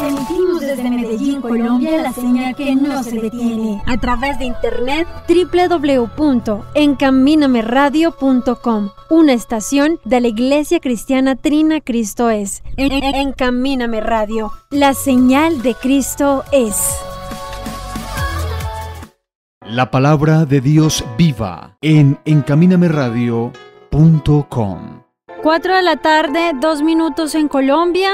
Emitimos desde Medellín, Colombia, la señal que no se detiene. A través de internet, www.encaminameradio.com, una estación de la Iglesia Cristiana Trina Cristo Es. Encamíname Radio, la señal de Cristo es. La palabra de Dios viva en encaminameradio.com. 4 de la tarde, 2 minutos en Colombia.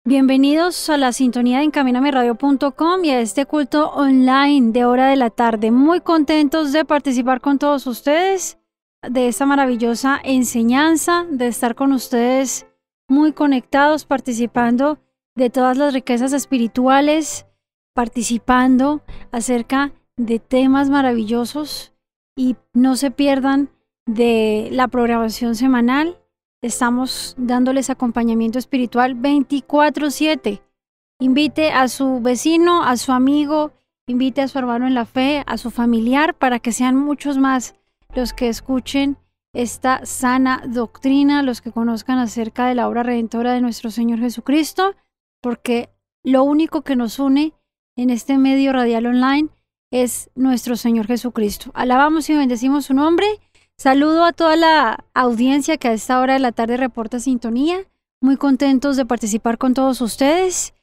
Bienvenidos a la sintonía de encaminameradio.com y a este culto online de hora de la tarde. Muy contentos de participar con todos ustedes de esta maravillosa enseñanza, de estar con ustedes muy conectados, participando de todas las riquezas espirituales, participando acerca de temas maravillosos, y no se pierdan de la programación semanal. Estamos dándoles acompañamiento espiritual 24/7. Invite a su vecino, a su amigo, invite a su hermano en la fe, a su familiar, para que sean muchos más los que escuchen esta sana doctrina, los que conozcan acerca de la obra redentora de nuestro Señor Jesucristo, porque lo único que nos une en este medio radial online es nuestro Señor Jesucristo. Alabamos y bendecimos su nombre. Saludo a toda la audiencia que a esta hora de la tarde reporta sintonía. Muy contentos de participar con todos ustedes.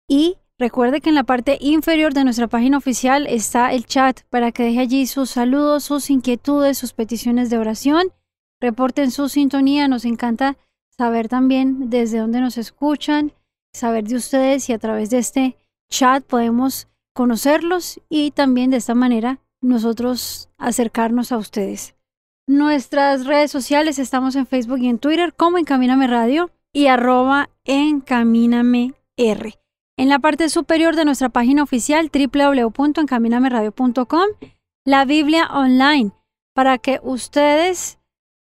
Y recuerde que en la parte inferior de nuestra página oficial está el chat para que deje allí sus saludos, sus inquietudes, sus peticiones de oración. Reporten su sintonía. Nos encanta saber también desde dónde nos escuchan, saber de ustedes, y a través de este chat podemos conocerlos y también de esta manera nosotros acercarnos a ustedes. Nuestras redes sociales, estamos en Facebook y en Twitter como Encamíname Radio y @EncamínameR. En la parte superior de nuestra página oficial www.encaminameradio.com, la Biblia online, para que ustedes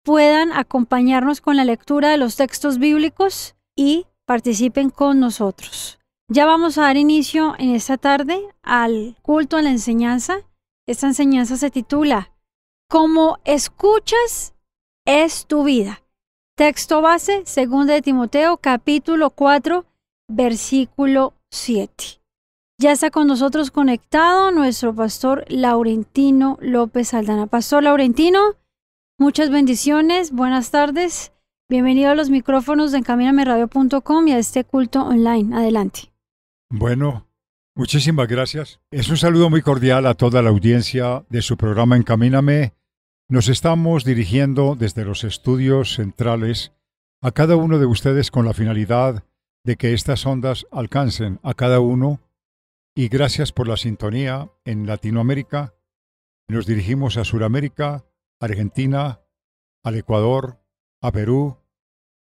puedan acompañarnos con la lectura de los textos bíblicos y participen con nosotros. Ya vamos a dar inicio en esta tarde al culto, a la enseñanza. Esta enseñanza se titula Como escuchas es tu vida. Texto base, 2 de Timoteo, capítulo 4, versículo 7. Ya está con nosotros conectado nuestro pastor Laurentino López Aldana. Pastor Laurentino, muchas bendiciones, buenas tardes. Bienvenido a los micrófonos de encaminameradio.com y a este culto online. Adelante. Bueno, muchísimas gracias. Es un saludo muy cordial a toda la audiencia de su programa Encamíname. Nos estamos dirigiendo desde los estudios centrales a cada uno de ustedes con la finalidad de que estas ondas alcancen a cada uno, y gracias por la sintonía en Latinoamérica. Nos dirigimos a Sudamérica, Argentina, al Ecuador, a Perú,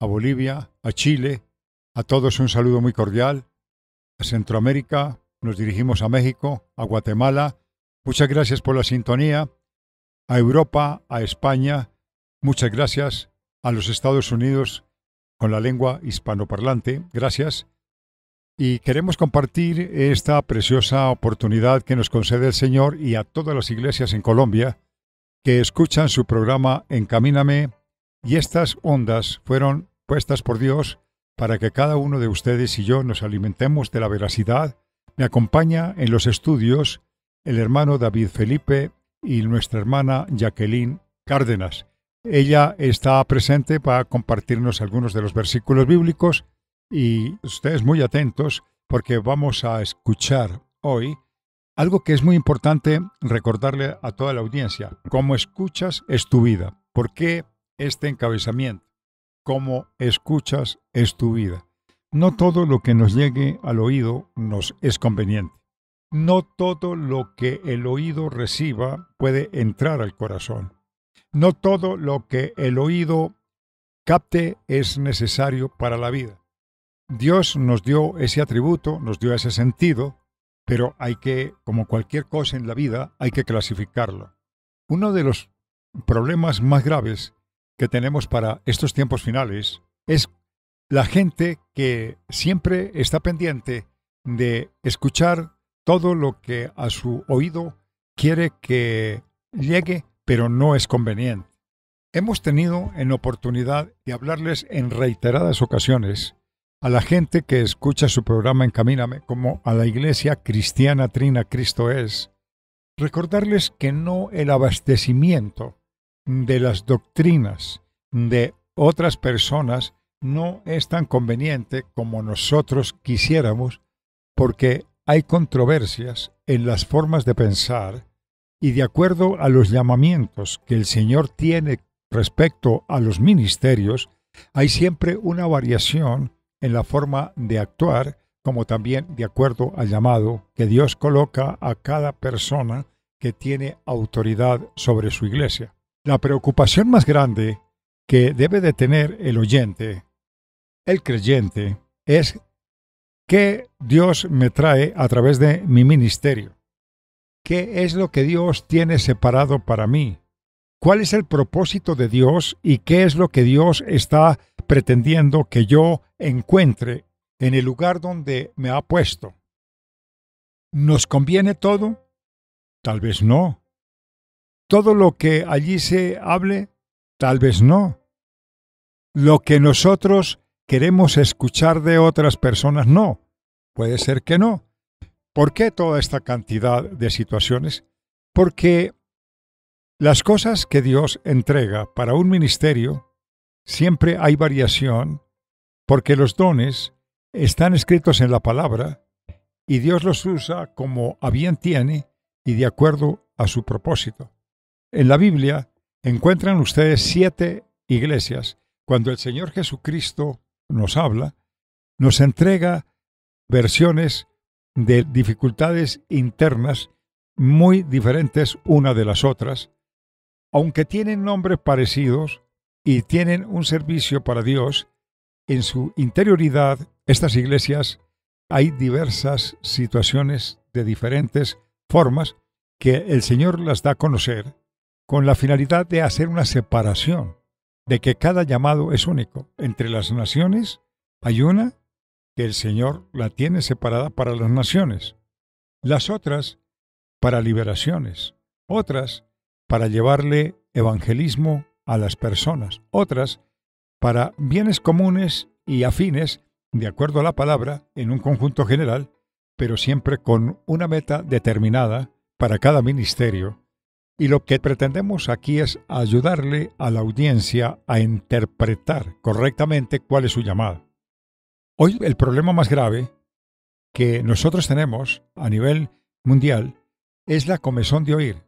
a Bolivia, a Chile. A todos un saludo muy cordial. A Centroamérica, nos dirigimos a México, a Guatemala. Muchas gracias por la sintonía. A Europa, a España, muchas gracias. A los Estados Unidos, con la lengua hispanoparlante, gracias. Y queremos compartir esta preciosa oportunidad que nos concede el Señor, y a todas las iglesias en Colombia que escuchan su programa Encamíname, y estas ondas fueron puestas por Dios para que cada uno de ustedes y yo nos alimentemos de la veracidad. Me acompaña en los estudios el hermano David Felipe y nuestra hermana Jacqueline Cárdenas. Ella está presente para compartirnos algunos de los versículos bíblicos, y ustedes muy atentos porque vamos a escuchar hoy algo que es muy importante recordarle a toda la audiencia. Como escuchas es tu vida. ¿Por qué este encabezamiento? Como escuchas es tu vida. No todo lo que nos llegue al oído nos es conveniente. No todo lo que el oído reciba puede entrar al corazón. No todo lo que el oído capte es necesario para la vida. Dios nos dio ese atributo, nos dio ese sentido, pero hay que, como cualquier cosa en la vida, hay que clasificarlo. Uno de los problemas más graves que tenemos para estos tiempos finales es la gente que siempre está pendiente de escuchar todo lo que a su oído quiere que llegue, pero no es conveniente. Hemos tenido en oportunidad de hablarles en reiteradas ocasiones a la gente que escucha su programa Encamíname, como a la Iglesia Cristiana Trina Cristo es, recordarles que no el abastecimiento de las doctrinas de otras personas no es tan conveniente como nosotros quisiéramos, porque hay controversias en las formas de pensar y de acuerdo a los llamamientos que el Señor tiene respecto a los ministerios, hay siempre una variación en la forma de actuar, como también de acuerdo al llamado que Dios coloca a cada persona que tiene autoridad sobre su iglesia. La preocupación más grande que debe de tener el oyente, el creyente, es qué Dios me trae a través de mi ministerio. ¿Qué es lo que Dios tiene separado para mí? ¿Cuál es el propósito de Dios y qué es lo que Dios está pretendiendo que yo encuentre en el lugar donde me ha puesto? ¿Nos conviene todo? Tal vez no. ¿Todo lo que allí se hable? Tal vez no. ¿Lo que nosotros queremos escuchar de otras personas? No. Puede ser que no. ¿Por qué toda esta cantidad de situaciones? Porque las cosas que Dios entrega para un ministerio, siempre hay variación, porque los dones están escritos en la palabra y Dios los usa como a bien tiene y de acuerdo a su propósito. En la Biblia encuentran ustedes 7 iglesias. Cuando el Señor Jesucristo nos habla, nos entrega versiones de dificultades internas muy diferentes una de las otras, aunque tienen nombres parecidos y tienen un servicio para Dios. En su interioridad, estas iglesias hay diversas situaciones de diferentes formas que el Señor las da a conocer con la finalidad de hacer una separación, de que cada llamado es único. Entre las naciones hay una que el Señor la tiene separada para las naciones, las otras para liberaciones, otras para llevarle evangelismo a las personas, otras para bienes comunes y afines, de acuerdo a la palabra, en un conjunto general, pero siempre con una meta determinada para cada ministerio. Y lo que pretendemos aquí es ayudarle a la audiencia a interpretar correctamente cuál es su llamada. Hoy el problema más grave que nosotros tenemos a nivel mundial es la comezón de oír.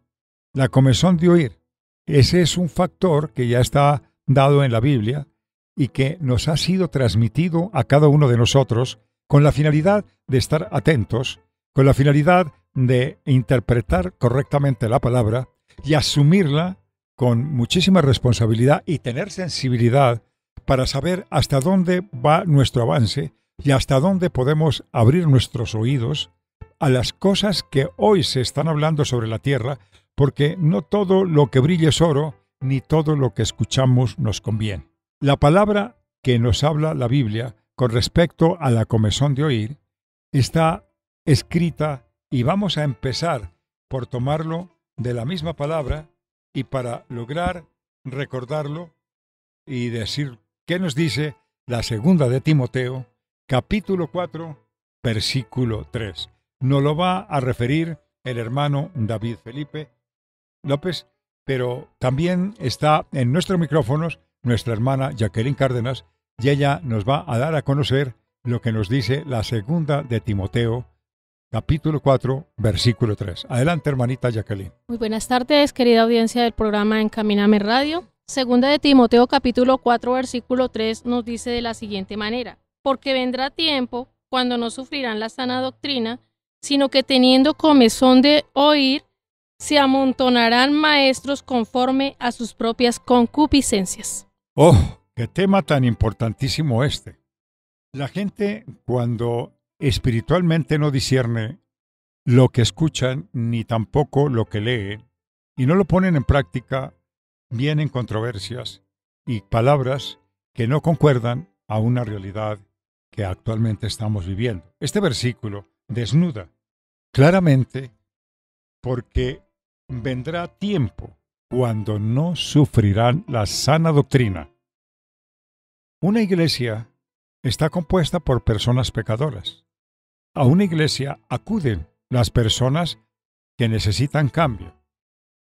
La comezón de oír. Ese es un factor que ya está dado en la Biblia y que nos ha sido transmitido a cada uno de nosotros con la finalidad de estar atentos, con la finalidad de interpretar correctamente la palabra y asumirla con muchísima responsabilidad y tener sensibilidad para saber hasta dónde va nuestro avance y hasta dónde podemos abrir nuestros oídos a las cosas que hoy se están hablando sobre la tierra, porque no todo lo que brilla es oro, ni todo lo que escuchamos nos conviene. La palabra que nos habla la Biblia con respecto a la comezón de oír está escrita y vamos a empezar por tomarlo de la misma palabra y para lograr recordarlo y decir qué nos dice la segunda de Timoteo, capítulo 4, versículo 3. Nos lo va a referir el hermano David Felipe López, pero también está en nuestros micrófonos nuestra hermana Jacqueline Cárdenas y ella nos va a dar a conocer lo que nos dice la segunda de Timoteo, capítulo 4, versículo 3. Adelante, hermanita Jacqueline. Muy buenas tardes, querida audiencia del programa Encamíname Radio. Segunda de Timoteo, capítulo 4, versículo 3 nos dice de la siguiente manera: porque vendrá tiempo cuando no sufrirán la sana doctrina, sino que teniendo comezón de oír, se amontonarán maestros conforme a sus propias concupiscencias. ¡Oh, qué tema tan importantísimo este! La gente, cuando espiritualmente no discierne lo que escuchan ni tampoco lo que leen, y no lo ponen en práctica, vienen controversias y palabras que no concuerdan a una realidad que actualmente estamos viviendo. Este versículo desnuda claramente porque vendrá tiempo cuando no sufrirán la sana doctrina. Una iglesia está compuesta por personas pecadoras. A una iglesia acuden las personas que necesitan cambio.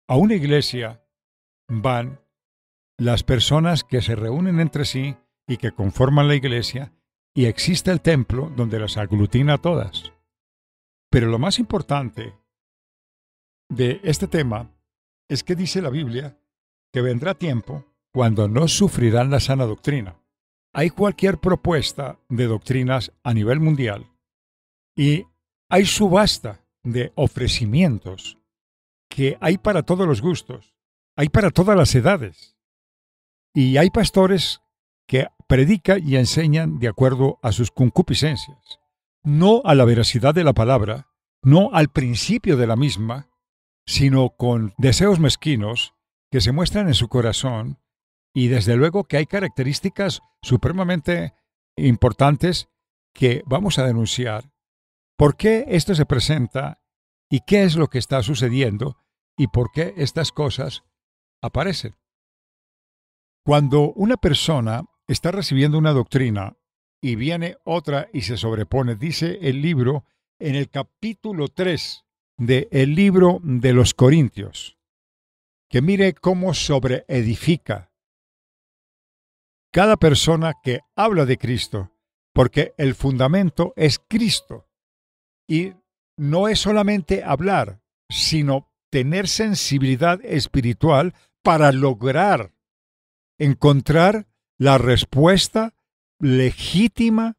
A una iglesia van las personas que se reúnen entre sí y que conforman la iglesia, y existe el templo donde las aglutina a todas. Pero lo más importante de este tema es que dice la Biblia que vendrá tiempo cuando no sufrirán la sana doctrina. Hay cualquier propuesta de doctrinas a nivel mundial y hay subasta de ofrecimientos que hay para todos los gustos, hay para todas las edades. Y hay pastores que predican y enseñan de acuerdo a sus concupiscencias, no a la veracidad de la palabra, no al principio de la misma, sino con deseos mezquinos que se muestran en su corazón, y desde luego que hay características supremamente importantes que vamos a denunciar. ¿Por qué esto se presenta y qué es lo que está sucediendo y por qué estas cosas aparecen? Cuando una persona está recibiendo una doctrina y viene otra y se sobrepone, dice el libro en el capítulo 3 del libro de los Corintios, que mire cómo sobreedifica cada persona que habla de Cristo, porque el fundamento es Cristo. Y no es solamente hablar, sino tener sensibilidad espiritual para lograr encontrar la respuesta legítima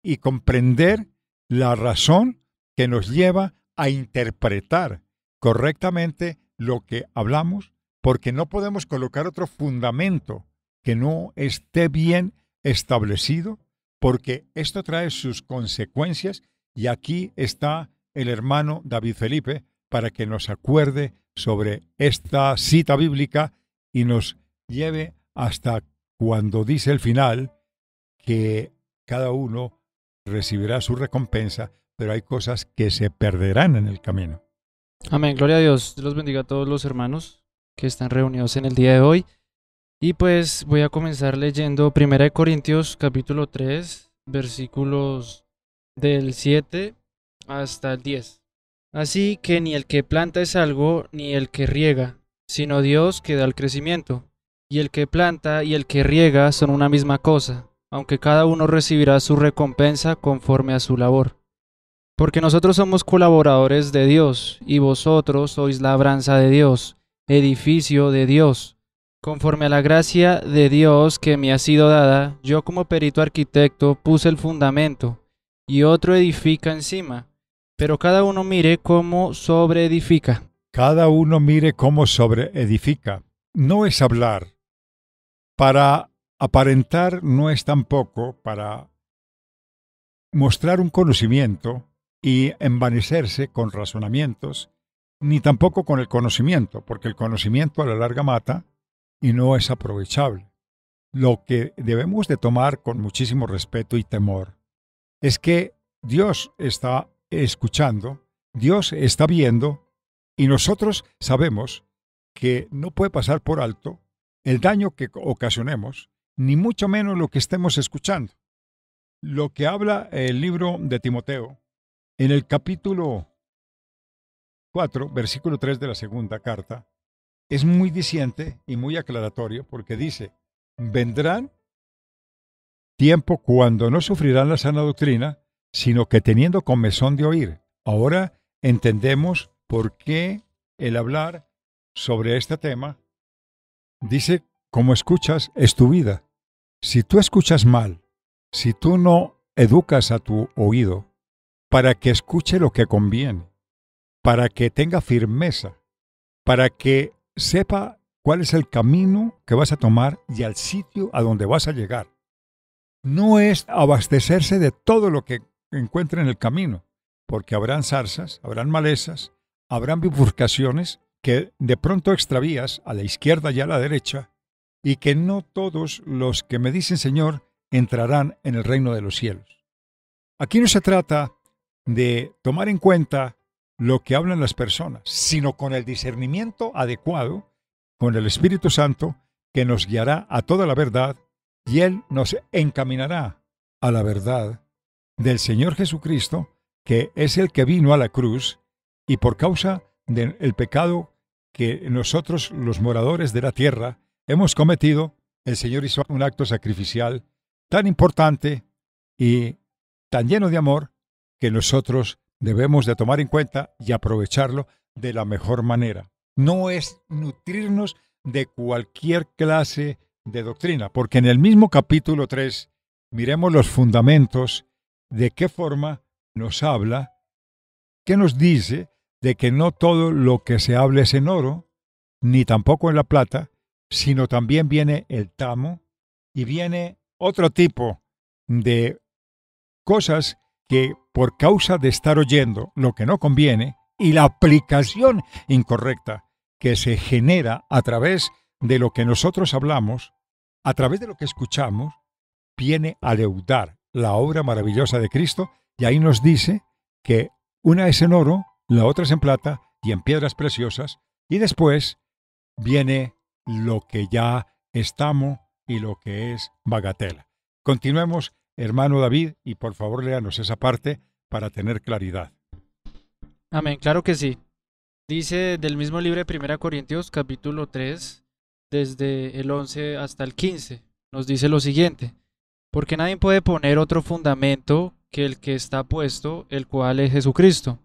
y comprender la razón que nos lleva a interpretar correctamente lo que hablamos, porque no podemos colocar otro fundamento que no esté bien establecido, porque esto trae sus consecuencias, y aquí está el hermano David Felipe para que nos acuerde sobre esta cita bíblica y nos lleve hasta cuando dice el final que cada uno recibirá su recompensa, pero hay cosas que se perderán en el camino. Amén, gloria a Dios. Dios los bendiga a todos los hermanos que están reunidos en el día de hoy. Y pues voy a comenzar leyendo 1 Corintios capítulo 3, versículos del 7 hasta el 10. Así que ni el que planta es algo, ni el que riega, sino Dios que da el crecimiento. Y el que planta y el que riega son una misma cosa, aunque cada uno recibirá su recompensa conforme a su labor. Porque nosotros somos colaboradores de Dios, y vosotros sois labranza de Dios, edificio de Dios. Conforme a la gracia de Dios que me ha sido dada, yo como perito arquitecto puse el fundamento, y otro edifica encima, pero cada uno mire cómo sobreedifica. Cada uno mire cómo sobreedifica. No es hablar. Para aparentar no es tampoco para mostrar un conocimiento y envanecerse con razonamientos, ni tampoco con el conocimiento, porque el conocimiento a la larga mata y no es aprovechable. Lo que debemos de tomar con muchísimo respeto y temor es que Dios está escuchando, Dios está viendo, y nosotros sabemos que no puede pasar por alto el daño que ocasionemos, ni mucho menos lo que estemos escuchando. Lo que habla el libro de Timoteo, en el capítulo 4, versículo 3 de la segunda carta, es muy diciente y muy aclaratorio, porque dice: vendrán tiempo cuando no sufrirán la sana doctrina, sino que teniendo comezón de oír. Ahora entendemos por qué el hablar sobre este tema dice: como escuchas es tu vida. Si tú escuchas mal, si tú no educas a tu oído para que escuche lo que conviene, para que tenga firmeza, para que sepa cuál es el camino que vas a tomar y al sitio a donde vas a llegar. No es abastecerse de todo lo que encuentre en el camino, porque habrán zarzas, habrán malezas, habrán bifurcaciones que de pronto extravías a la izquierda y a la derecha, y que no todos los que me dicen Señor entrarán en el reino de los cielos. Aquí no se trata de tomar en cuenta lo que hablan las personas, sino con el discernimiento adecuado, con el Espíritu Santo, que nos guiará a toda la verdad, y Él nos encaminará a la verdad del Señor Jesucristo, que es el que vino a la cruz y por causa del pecado que nosotros, los moradores de la tierra, hemos cometido, el Señor hizo un acto sacrificial tan importante y tan lleno de amor que nosotros debemos de tomar en cuenta y aprovecharlo de la mejor manera. No es nutrirnos de cualquier clase de doctrina, porque en el mismo capítulo 3 miremos los fundamentos de qué forma nos habla, que nos dice de que no todo lo que se habla es en oro, ni tampoco en la plata, sino también viene el tamo y viene otro tipo de cosas que por causa de estar oyendo lo que no conviene y la aplicación incorrecta que se genera a través de lo que nosotros hablamos, a través de lo que escuchamos, viene a leudar la obra maravillosa de Cristo, y ahí nos dice que una es en oro, la otra es en plata y en piedras preciosas, y después viene lo que ya es tamo y lo que es bagatela. Continuemos, hermano David, y por favor léanos esa parte para tener claridad. Amén, claro que sí. Dice del mismo libro de 1 Corintios, capítulo 3, desde el 11 hasta el 15, nos dice lo siguiente: porque nadie puede poner otro fundamento que el que está puesto, el cual es Jesucristo.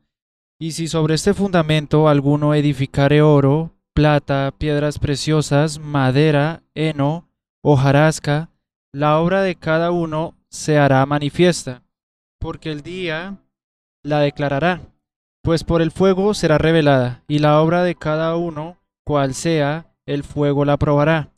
Y si sobre este fundamento alguno edificare oro, plata, piedras preciosas, madera, heno, hojarasca, la obra de cada uno se hará manifiesta, porque el día la declarará, pues por el fuego será revelada, y la obra de cada uno, cual sea, el fuego la probará.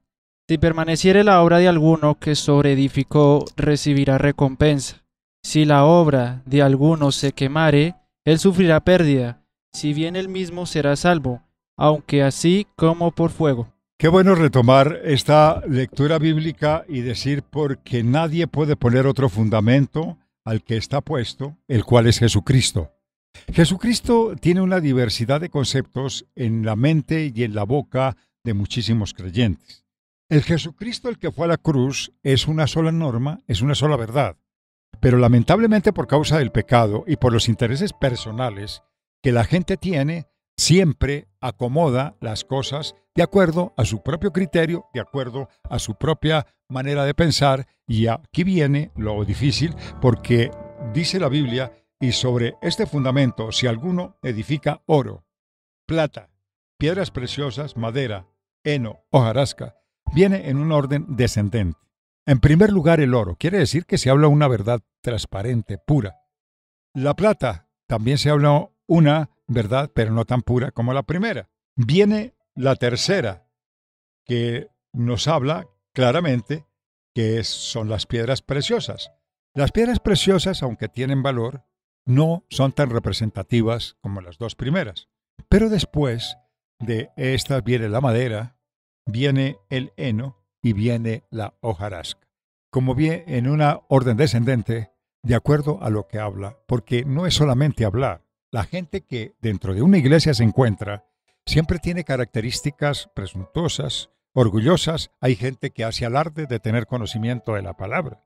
Si permaneciere la obra de alguno que sobreedificó, recibirá recompensa. Si la obra de alguno se quemare, él sufrirá pérdida, si bien él mismo será salvo, aunque así como por fuego. Qué bueno retomar esta lectura bíblica y decir, porque nadie puede poner otro fundamento al que está puesto, el cual es Jesucristo. Jesucristo tiene una diversidad de conceptos en la mente y en la boca de muchísimos creyentes. El Jesucristo, el que fue a la cruz, es una sola norma, es una sola verdad. Pero lamentablemente por causa del pecado y por los intereses personales que la gente tiene, siempre acomoda las cosas de acuerdo a su propio criterio, de acuerdo a su propia manera de pensar. Y aquí viene lo difícil, porque dice la Biblia: y sobre este fundamento, si alguno edifica oro, plata, piedras preciosas, madera, heno, hojarasca, viene en un orden descendente. En primer lugar, el oro. Quiere decir que se habla una verdad transparente, pura. La plata, también se habla una verdad, pero no tan pura como la primera. Viene la tercera, que nos habla claramente que son las piedras preciosas. Las piedras preciosas, aunque tienen valor, no son tan representativas como las dos primeras. Pero después de estas viene la madera, viene el heno y viene la hojarasca. Como viene en una orden descendente, de acuerdo a lo que habla, porque no es solamente hablar. La gente que dentro de una iglesia se encuentra siempre tiene características presuntuosas, orgullosas. Hay gente que hace alarde de tener conocimiento de la palabra.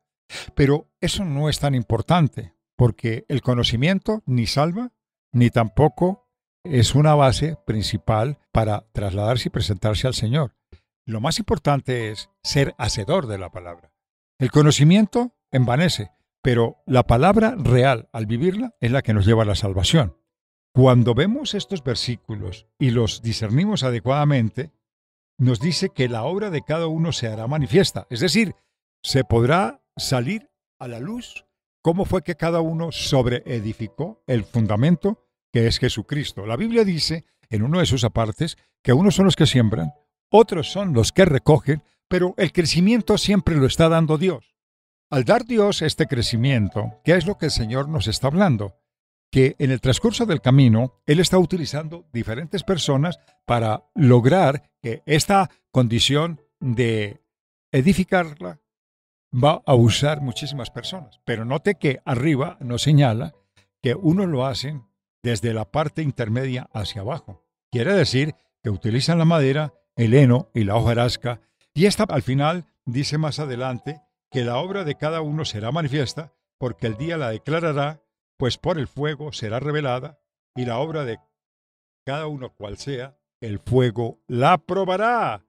Pero eso no es tan importante, porque el conocimiento ni salva, ni tampoco es una base principal para trasladarse y presentarse al Señor. Lo más importante es ser hacedor de la palabra. El conocimiento envanece, pero la palabra real, al vivirla, es la que nos lleva a la salvación. Cuando vemos estos versículos y los discernimos adecuadamente, nos dice que la obra de cada uno se hará manifiesta. Es decir, se podrá salir a la luz cómo fue que cada uno sobreedificó el fundamento que es Jesucristo. La Biblia dice, en uno de sus apartes, que unos son los que siembran, otros son los que recogen, pero el crecimiento siempre lo está dando Dios. Al dar Dios este crecimiento, ¿qué es lo que el Señor nos está hablando? Que en el transcurso del camino, Él está utilizando diferentes personas para lograr que esta condición de edificarla va a usar muchísimas personas. Pero note que arriba nos señala que unos lo hacen desde la parte intermedia hacia abajo. Quiere decir que utilizan la madera, el heno y la hojarasca. Y esta al final dice más adelante que la obra de cada uno será manifiesta, porque el día la declarará, pues por el fuego será revelada, y la obra de cada uno cual sea, el fuego la probará.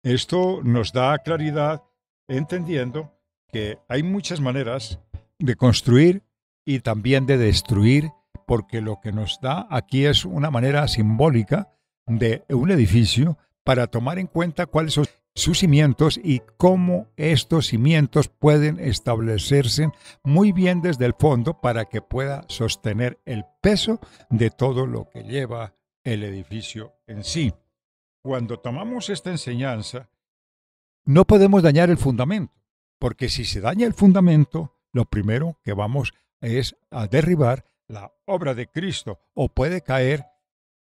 Esto nos da claridad entendiendo que hay muchas maneras de construir y también de destruir, porque lo que nos da aquí es una manera simbólica de un edificio para tomar en cuenta cuáles son sus cimientos y cómo estos cimientos pueden establecerse muy bien desde el fondo para que pueda sostener el peso de todo lo que lleva el edificio en sí. Cuando tomamos esta enseñanza, no podemos dañar el fundamento, porque si se daña el fundamento, lo primero que vamos es a derribar la obra de Cristo, o puede caer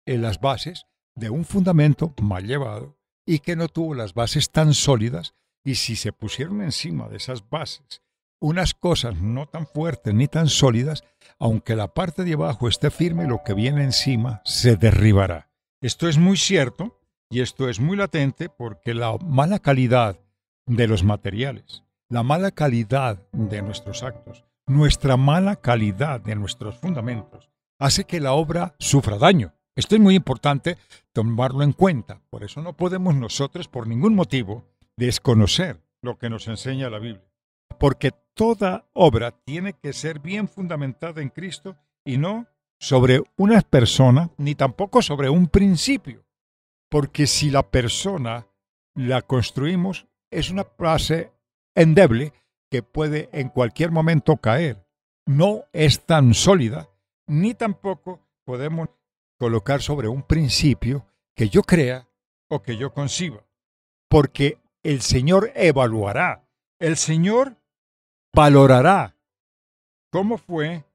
en las bases de un fundamento mal llevado y que no tuvo las bases tan sólidas, y si se pusieron encima de esas bases unas cosas no tan fuertes ni tan sólidas, aunque la parte de abajo esté firme, lo que viene encima se derribará. Esto es muy cierto y esto es muy latente porque la mala calidad de los materiales, la mala calidad de nuestros actos, nuestra mala calidad de nuestros fundamentos, hace que la obra sufra daño. Esto es muy importante tomarlo en cuenta. Por eso no podemos nosotros, por ningún motivo, desconocer lo que nos enseña la Biblia. Porque toda obra tiene que ser bien fundamentada en Cristo y no sobre una persona, ni tampoco sobre un principio. Porque si la persona la construimos, es una base endeble que puede en cualquier momento caer. No es tan sólida, ni tampoco podemos colocar sobre un principio que yo crea o que yo conciba. Porque el Señor evaluará, el Señor valorará cómo fue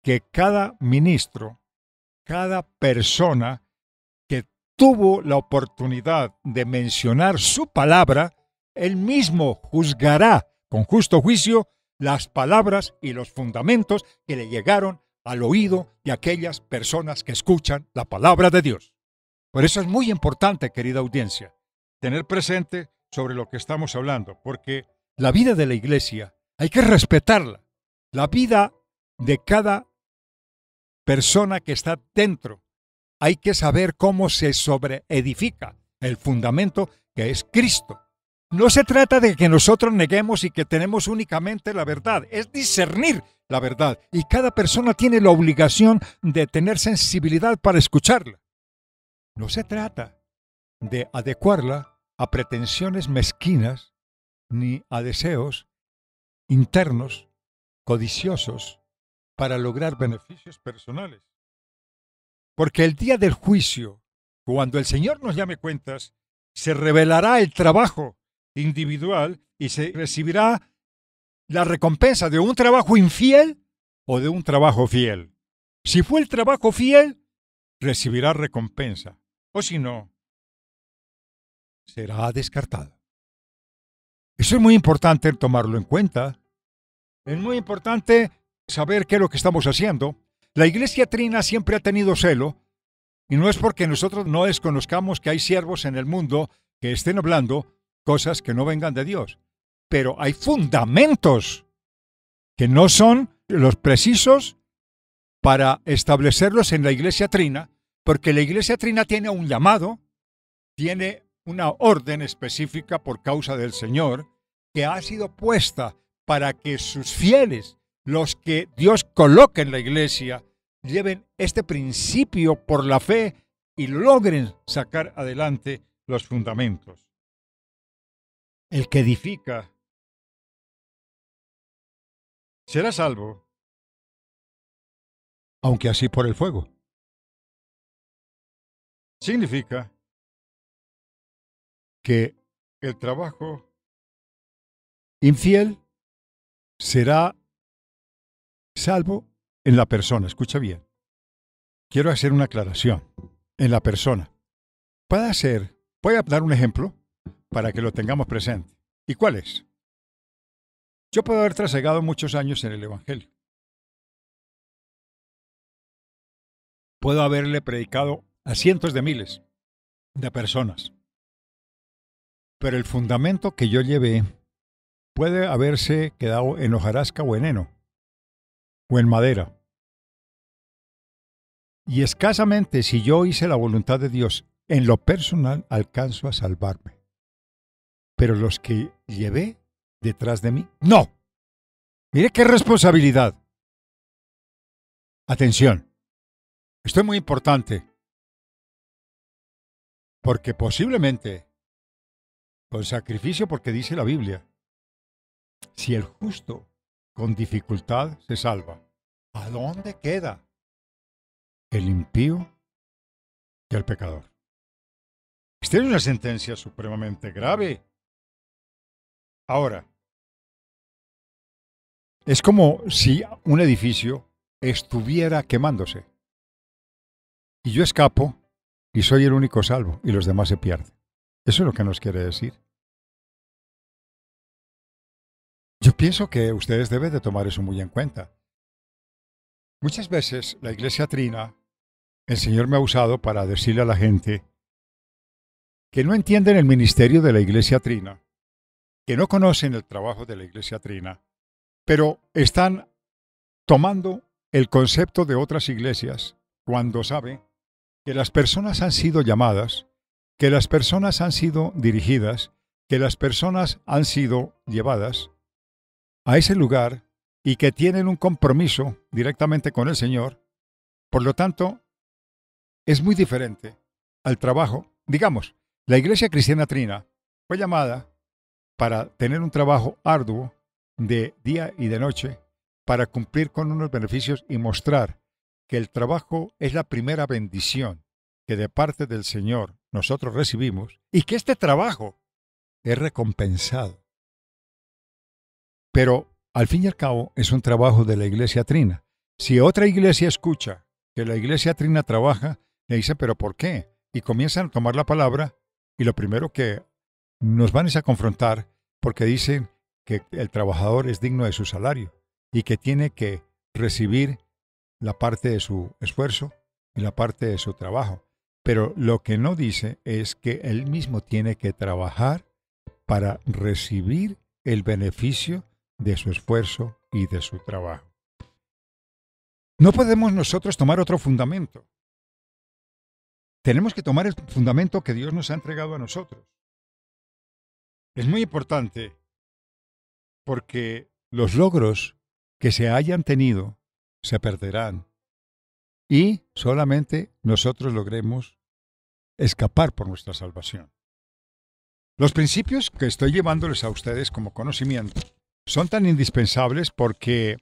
que cada ministro, cada persona que tuvo la oportunidad de mencionar su palabra, él mismo juzgará con justo juicio las palabras y los fundamentos que le llegaron al oído de aquellas personas que escuchan la palabra de Dios. Por eso es muy importante, querida audiencia, tener presente sobre lo que estamos hablando, porque la vida de la iglesia hay que respetarla. La vida de cada persona que está dentro, hay que saber cómo se sobreedifica el fundamento que es Cristo. No se trata de que nosotros neguemos y que tenemos únicamente la verdad, es discernir la verdad. Y cada persona tiene la obligación de tener sensibilidad para escucharla. No se trata de adecuarla a pretensiones mezquinas ni a deseos internos, codiciosos, para lograr beneficios personales. Porque el día del juicio, cuando el Señor nos llame cuentas, se revelará el trabajo individual y se recibirá la recompensa de un trabajo infiel o de un trabajo fiel. Si fue el trabajo fiel, recibirá recompensa, o si no, será descartado. Eso es muy importante tomarlo en cuenta. Es muy importante saber qué es lo que estamos haciendo. La Iglesia Trina siempre ha tenido celo, y no es porque nosotros no desconozcamos que hay siervos en el mundo que estén hablando cosas que no vengan de Dios. Pero hay fundamentos que no son los precisos para establecerlos en la Iglesia Trina, porque la Iglesia Trina tiene un llamado, tiene una orden específica por causa del Señor, que ha sido puesta para que sus fieles, los que Dios coloca en la iglesia, lleven este principio por la fe y logren sacar adelante los fundamentos. El que edifica será salvo, aunque así por el fuego. Significa que el trabajo infiel será salvo en la persona. Escucha bien. Quiero hacer una aclaración. En la persona. Voy a dar un ejemplo para que lo tengamos presente. ¿Y cuál es? Yo puedo haber trasegado muchos años en el Evangelio. Puedo haberle predicado a cientos de miles de personas. Pero el fundamento que yo llevé puede haberse quedado en hojarasca o en heno, o en madera. Y escasamente si yo hice la voluntad de Dios, en lo personal alcanzo a salvarme. Pero los que llevé detrás de mí, ¡no! Mire qué responsabilidad. Atención, esto es muy importante, porque posiblemente, con sacrificio, porque dice la Biblia, si el justo con dificultad se salva, ¿a dónde queda el impío y el pecador? Esta es una sentencia supremamente grave. Ahora, es como si un edificio estuviera quemándose y yo escapo y soy el único salvo y los demás se pierden. Eso es lo que nos quiere decir. Yo pienso que ustedes deben de tomar eso muy en cuenta. Muchas veces la Iglesia Trina, el Señor me ha usado para decirle a la gente que no entienden el ministerio de la Iglesia Trina, que no conocen el trabajo de la Iglesia Trina, pero están tomando el concepto de otras iglesias cuando saben que las personas han sido llamadas, que las personas han sido dirigidas, que las personas han sido llevadas a ese lugar y que tienen un compromiso directamente con el Señor. Por lo tanto, es muy diferente al trabajo. Digamos, la Iglesia Cristiana Trina fue llamada para tener un trabajo arduo de día y de noche, para cumplir con unos beneficios y mostrar que el trabajo es la primera bendición que de parte del Señor nosotros recibimos y que este trabajo es recompensado. Pero al fin y al cabo es un trabajo de la Iglesia Trina. Si otra iglesia escucha que la Iglesia Trina trabaja, le dice, ¿pero por qué? Y comienzan a tomar la palabra y lo primero que nos van es a confrontar porque dicen que el trabajador es digno de su salario y que tiene que recibir la parte de su esfuerzo y la parte de su trabajo. Pero lo que no dice es que él mismo tiene que trabajar para recibir el beneficio de su esfuerzo y de su trabajo. No podemos nosotros tomar otro fundamento. Tenemos que tomar el fundamento que Dios nos ha entregado a nosotros. Es muy importante porque los logros que se hayan tenido se perderán y solamente nosotros logremos escapar por nuestra salvación. Los principios que estoy llevándoles a ustedes como conocimiento son tan indispensables porque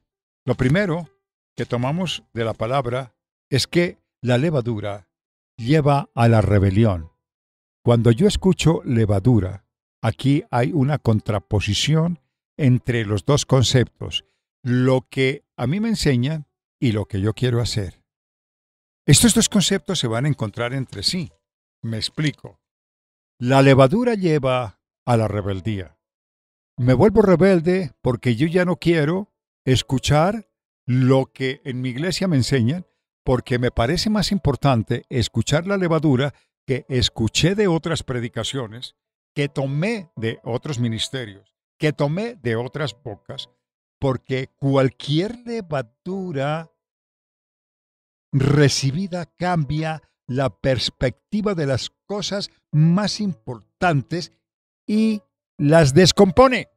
lo primero que tomamos de la palabra es que la levadura lleva a la rebelión. Cuando yo escucho levadura, aquí hay una contraposición entre los dos conceptos, lo que a mí me enseñan y lo que yo quiero hacer. Estos dos conceptos se van a encontrar entre sí. Me explico. La levadura lleva a la rebeldía. Me vuelvo rebelde porque yo ya no quiero escuchar lo que en mi iglesia me enseñan, porque me parece más importante escuchar la levadura que escuché de otras predicaciones, que tomé de otros ministerios, que tomé de otras bocas, porque cualquier levadura recibida cambia la perspectiva de las cosas más importantes y las descompone.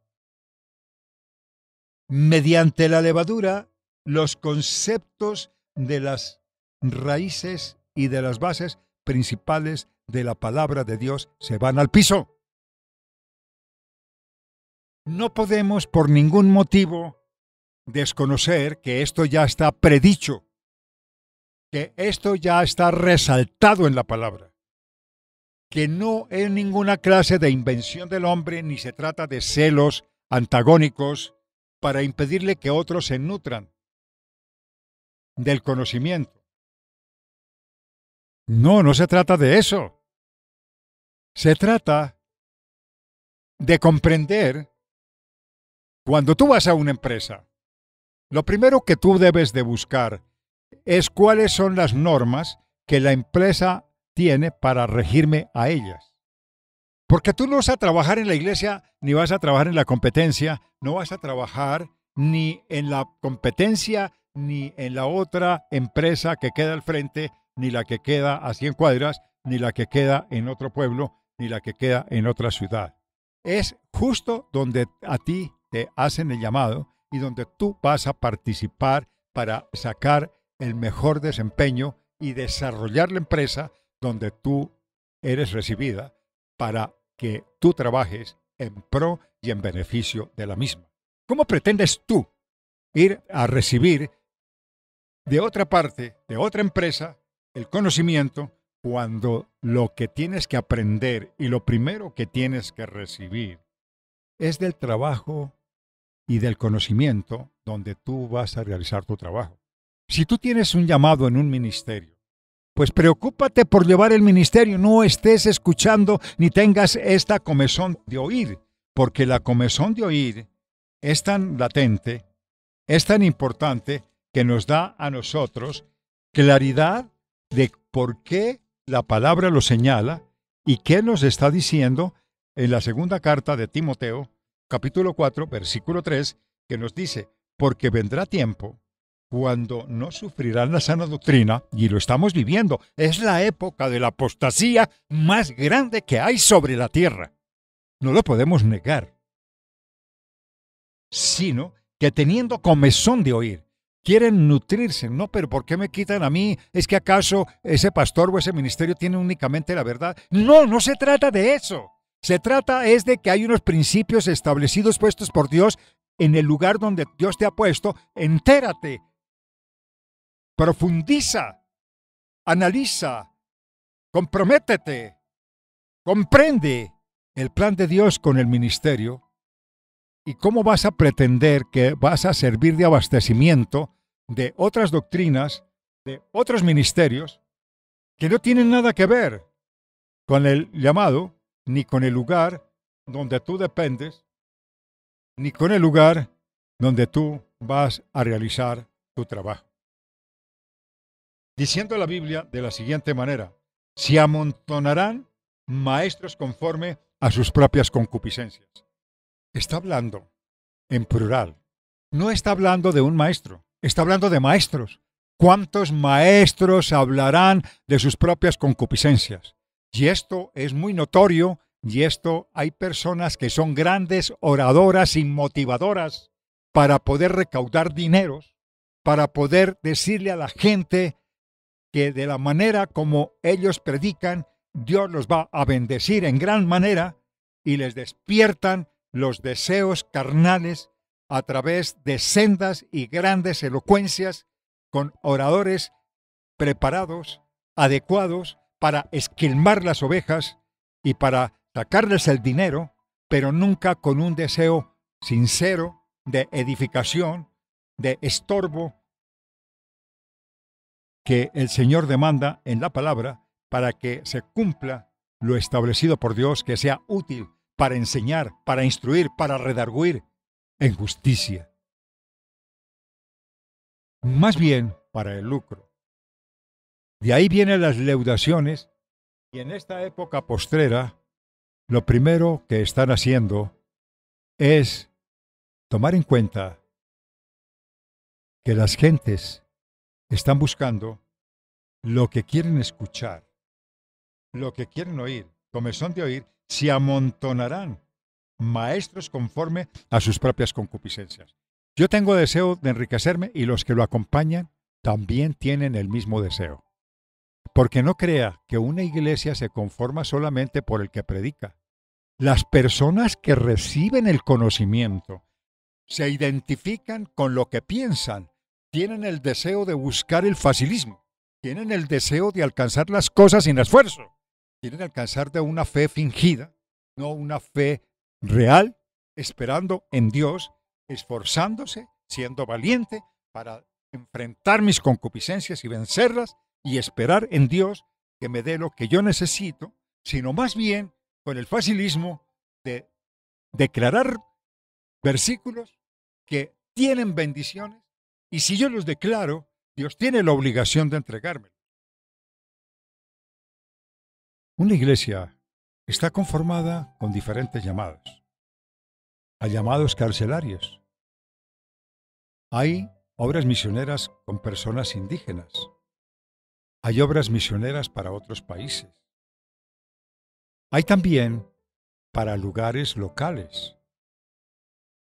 Mediante la levadura, los conceptos de las raíces y de las bases principales de la palabra de Dios se van al piso. No podemos por ningún motivo desconocer que esto ya está predicho, que esto ya está resaltado en la palabra, que no es ninguna clase de invención del hombre ni se trata de celos antagónicos para impedirle que otros se nutran del conocimiento. No se trata de eso. Se trata de comprender cuando tú vas a una empresa, lo primero que tú debes de buscar es cuáles son las normas que la empresa tiene para regirme a ellas. Porque tú no vas a trabajar en la iglesia, ni vas a trabajar en la competencia, no vas a trabajar ni en la competencia, ni en la otra empresa que queda al frente, ni la que queda a 100 cuadras, ni la que queda en otro pueblo, ni la que queda en otra ciudad. Es justo donde a ti te hacen el llamado y donde tú vas a participar para sacar el mejor desempeño y desarrollar la empresa donde tú eres recibida para que tú trabajes en pro y en beneficio de la misma. ¿Cómo pretendes tú ir a recibir de otra parte, de otra empresa, el conocimiento cuando lo que tienes que aprender y lo primero que tienes que recibir es del trabajo y del conocimiento donde tú vas a realizar tu trabajo? Si tú tienes un llamado en un ministerio, pues preocúpate por llevar el ministerio, no estés escuchando ni tengas esta comezón de oír, porque la comezón de oír es tan latente, es tan importante que nos da a nosotros claridad de por qué la palabra lo señala y qué nos está diciendo en la segunda carta de Timoteo, capítulo 4, versículo 3, que nos dice, porque vendrá tiempo cuando no sufrirán la sana doctrina, y lo estamos viviendo, es la época de la apostasía más grande que hay sobre la tierra. No lo podemos negar, sino que teniendo comezón de oír, quieren nutrirse. No, pero ¿por qué me quitan a mí? ¿Es que acaso ese pastor o ese ministerio tiene únicamente la verdad? No, no se trata de eso. Se trata es de que hay unos principios establecidos, puestos por Dios en el lugar donde Dios te ha puesto. Entérate. Profundiza, analiza, comprométete, comprende el plan de Dios con el ministerio y cómo vas a pretender que vas a servir de abastecimiento de otras doctrinas, de otros ministerios que no tienen nada que ver con el llamado, ni con el lugar donde tú dependes, ni con el lugar donde tú vas a realizar tu trabajo. Diciendo la Biblia de la siguiente manera, se amontonarán maestros conforme a sus propias concupiscencias. Está hablando en plural. No está hablando de un maestro, está hablando de maestros. ¿Cuántos maestros hablarán de sus propias concupiscencias? Y esto es muy notorio, y esto hay personas que son grandes oradoras y motivadoras para poder recaudar dineros, para poder decirle a la gente que de la manera como ellos predican, Dios los va a bendecir en gran manera y les despiertan los deseos carnales a través de sendas y grandes elocuencias con oradores preparados, adecuados para esquilmar las ovejas y para sacarles el dinero, pero nunca con un deseo sincero de edificación, de estorbo, que el Señor demanda en la palabra para que se cumpla lo establecido por Dios, que sea útil para enseñar, para instruir, para redarguir en justicia. Más bien para el lucro. De ahí vienen las leudaciones, y en esta época postrera, lo primero que están haciendo es tomar en cuenta que las gentes están buscando lo que quieren escuchar, lo que quieren oír. Comezón de oír, se amontonarán maestros conforme a sus propias concupiscencias. Yo tengo deseo de enriquecerme y los que lo acompañan también tienen el mismo deseo. Porque no crea que una iglesia se conforma solamente por el que predica. Las personas que reciben el conocimiento se identifican con lo que piensan. Tienen el deseo de buscar el facilismo, tienen el deseo de alcanzar las cosas sin esfuerzo, quieren alcanzar de una fe fingida, no una fe real, esperando en Dios, esforzándose, siendo valiente para enfrentar mis concupiscencias y vencerlas y esperar en Dios que me dé lo que yo necesito, sino más bien con el facilismo de declarar versículos que tienen bendiciones. Y si yo los declaro, Dios tiene la obligación de entregármelo. Una iglesia está conformada con diferentes llamados. Hay llamados carcelarios. Hay obras misioneras con personas indígenas. Hay obras misioneras para otros países. Hay también para lugares locales.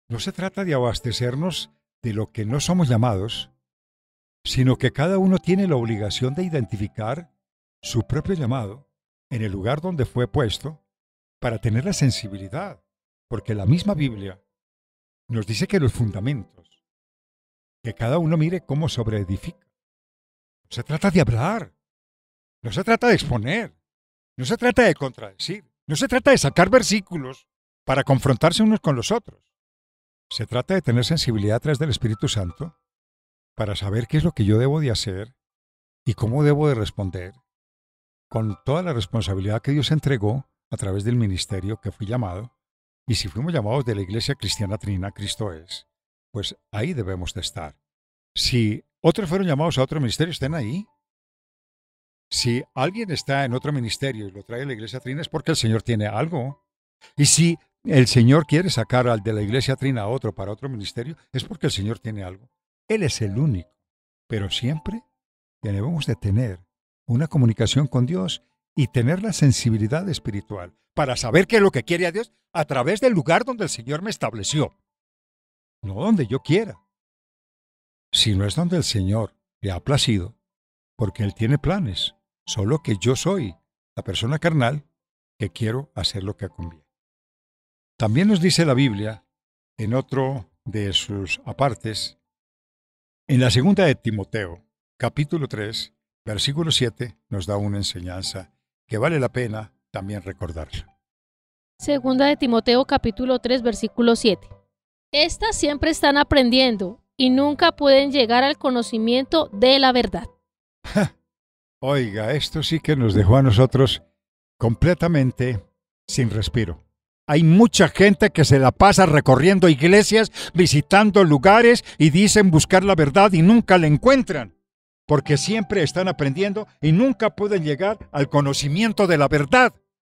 No se trata de abastecernos de lo que no somos llamados, sino que cada uno tiene la obligación de identificar su propio llamado en el lugar donde fue puesto para tener la sensibilidad, porque la misma Biblia nos dice que los fundamentos, que cada uno mire cómo sobreedifica. No se trata de hablar, no se trata de exponer, no se trata de contradecir, no se trata de sacar versículos para confrontarse unos con los otros. Se trata de tener sensibilidad a través del Espíritu Santo para saber qué es lo que yo debo de hacer y cómo debo de responder con toda la responsabilidad que Dios entregó a través del ministerio que fui llamado. Y si fuimos llamados de la Iglesia Cristiana Trina, Cristo es, pues ahí debemos de estar. Si otros fueron llamados a otro ministerio, estén ahí. Si alguien está en otro ministerio y lo trae a la Iglesia Trina es porque el Señor tiene algo. Y si el Señor quiere sacar al de la Iglesia Trina a otro para otro ministerio, es porque el Señor tiene algo. Él es el único. Pero siempre debemos de tener una comunicación con Dios y tener la sensibilidad espiritual para saber qué es lo que quiere a Dios a través del lugar donde el Señor me estableció. No donde yo quiera, sino es donde el Señor le ha placido, porque Él tiene planes, solo que yo soy la persona carnal que quiero hacer lo que conviene. También nos dice la Biblia, en otro de sus apartes, en la segunda de Timoteo, capítulo 3, versículo 7, nos da una enseñanza que vale la pena también recordarla. Segunda de Timoteo capítulo 3 versículo 7. Estas siempre están aprendiendo y nunca pueden llegar al conocimiento de la verdad. Oiga, esto sí que nos dejó a nosotros completamente sin respiro. Hay mucha gente que se la pasa recorriendo iglesias, visitando lugares y dicen buscar la verdad y nunca la encuentran, porque siempre están aprendiendo y nunca pueden llegar al conocimiento de la verdad,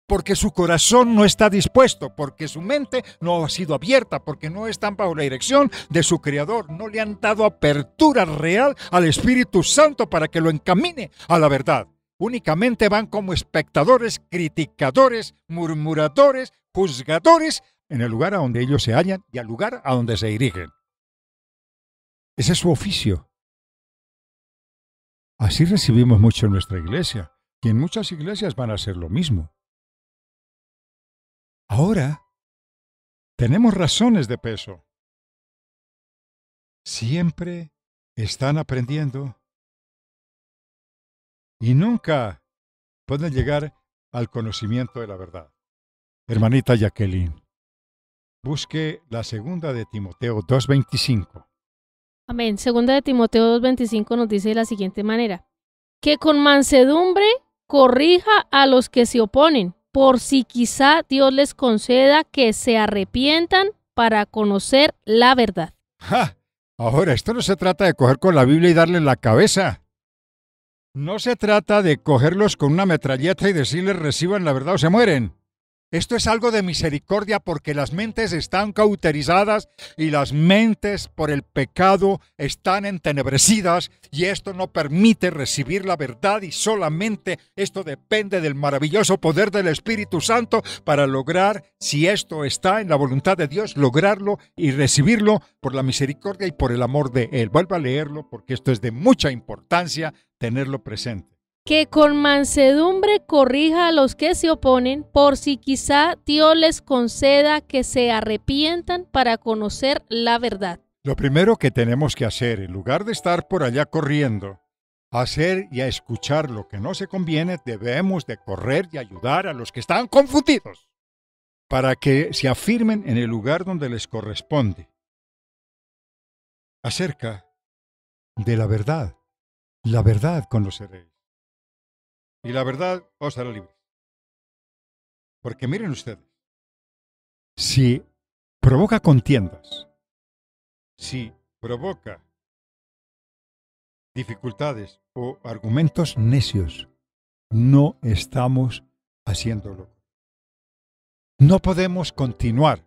porque su corazón no está dispuesto, porque su mente no ha sido abierta, porque no están bajo la dirección de su Creador, no le han dado apertura real al Espíritu Santo para que lo encamine a la verdad. Únicamente van como espectadores, criticadores, murmuradores, juzgadores, en el lugar a donde ellos se hallan y al lugar a donde se dirigen. Ese es su oficio. Así recibimos mucho en nuestra iglesia, y en muchas iglesias van a hacer lo mismo. Ahora, tenemos razones de peso. Siempre están aprendiendo y nunca pueden llegar al conocimiento de la verdad. Hermanita Jacqueline, busque la segunda de Timoteo 2:25. Amén. Segunda de Timoteo 2:25 nos dice de la siguiente manera: que con mansedumbre corrija a los que se oponen, por si quizá Dios les conceda que se arrepientan para conocer la verdad. ¡Ja! Ahora, esto no se trata de coger con la Biblia y darle en la cabeza. No se trata de cogerlos con una metralleta y decirles reciban la verdad o se mueren. Esto es algo de misericordia porque las mentes están cauterizadas y las mentes por el pecado están entenebrecidas y esto no permite recibir la verdad y solamente esto depende del maravilloso poder del Espíritu Santo para lograr, si esto está en la voluntad de Dios, lograrlo y recibirlo por la misericordia y por el amor de Él. Vuelva a leerlo porque esto es de mucha importancia tenerlo presente. Que con mansedumbre corrija a los que se oponen, por si quizá Dios les conceda que se arrepientan para conocer la verdad. Lo primero que tenemos que hacer, en lugar de estar por allá corriendo, hacer y a escuchar lo que no se conviene, debemos de correr y ayudar a los que están confundidos, para que se afirmen en el lugar donde les corresponde, acerca de la verdad. La verdad conoceréis. Y la verdad os hará libres. Porque miren ustedes, si provoca contiendas, si provoca dificultades o argumentos necios, no estamos haciéndolo. No podemos continuar.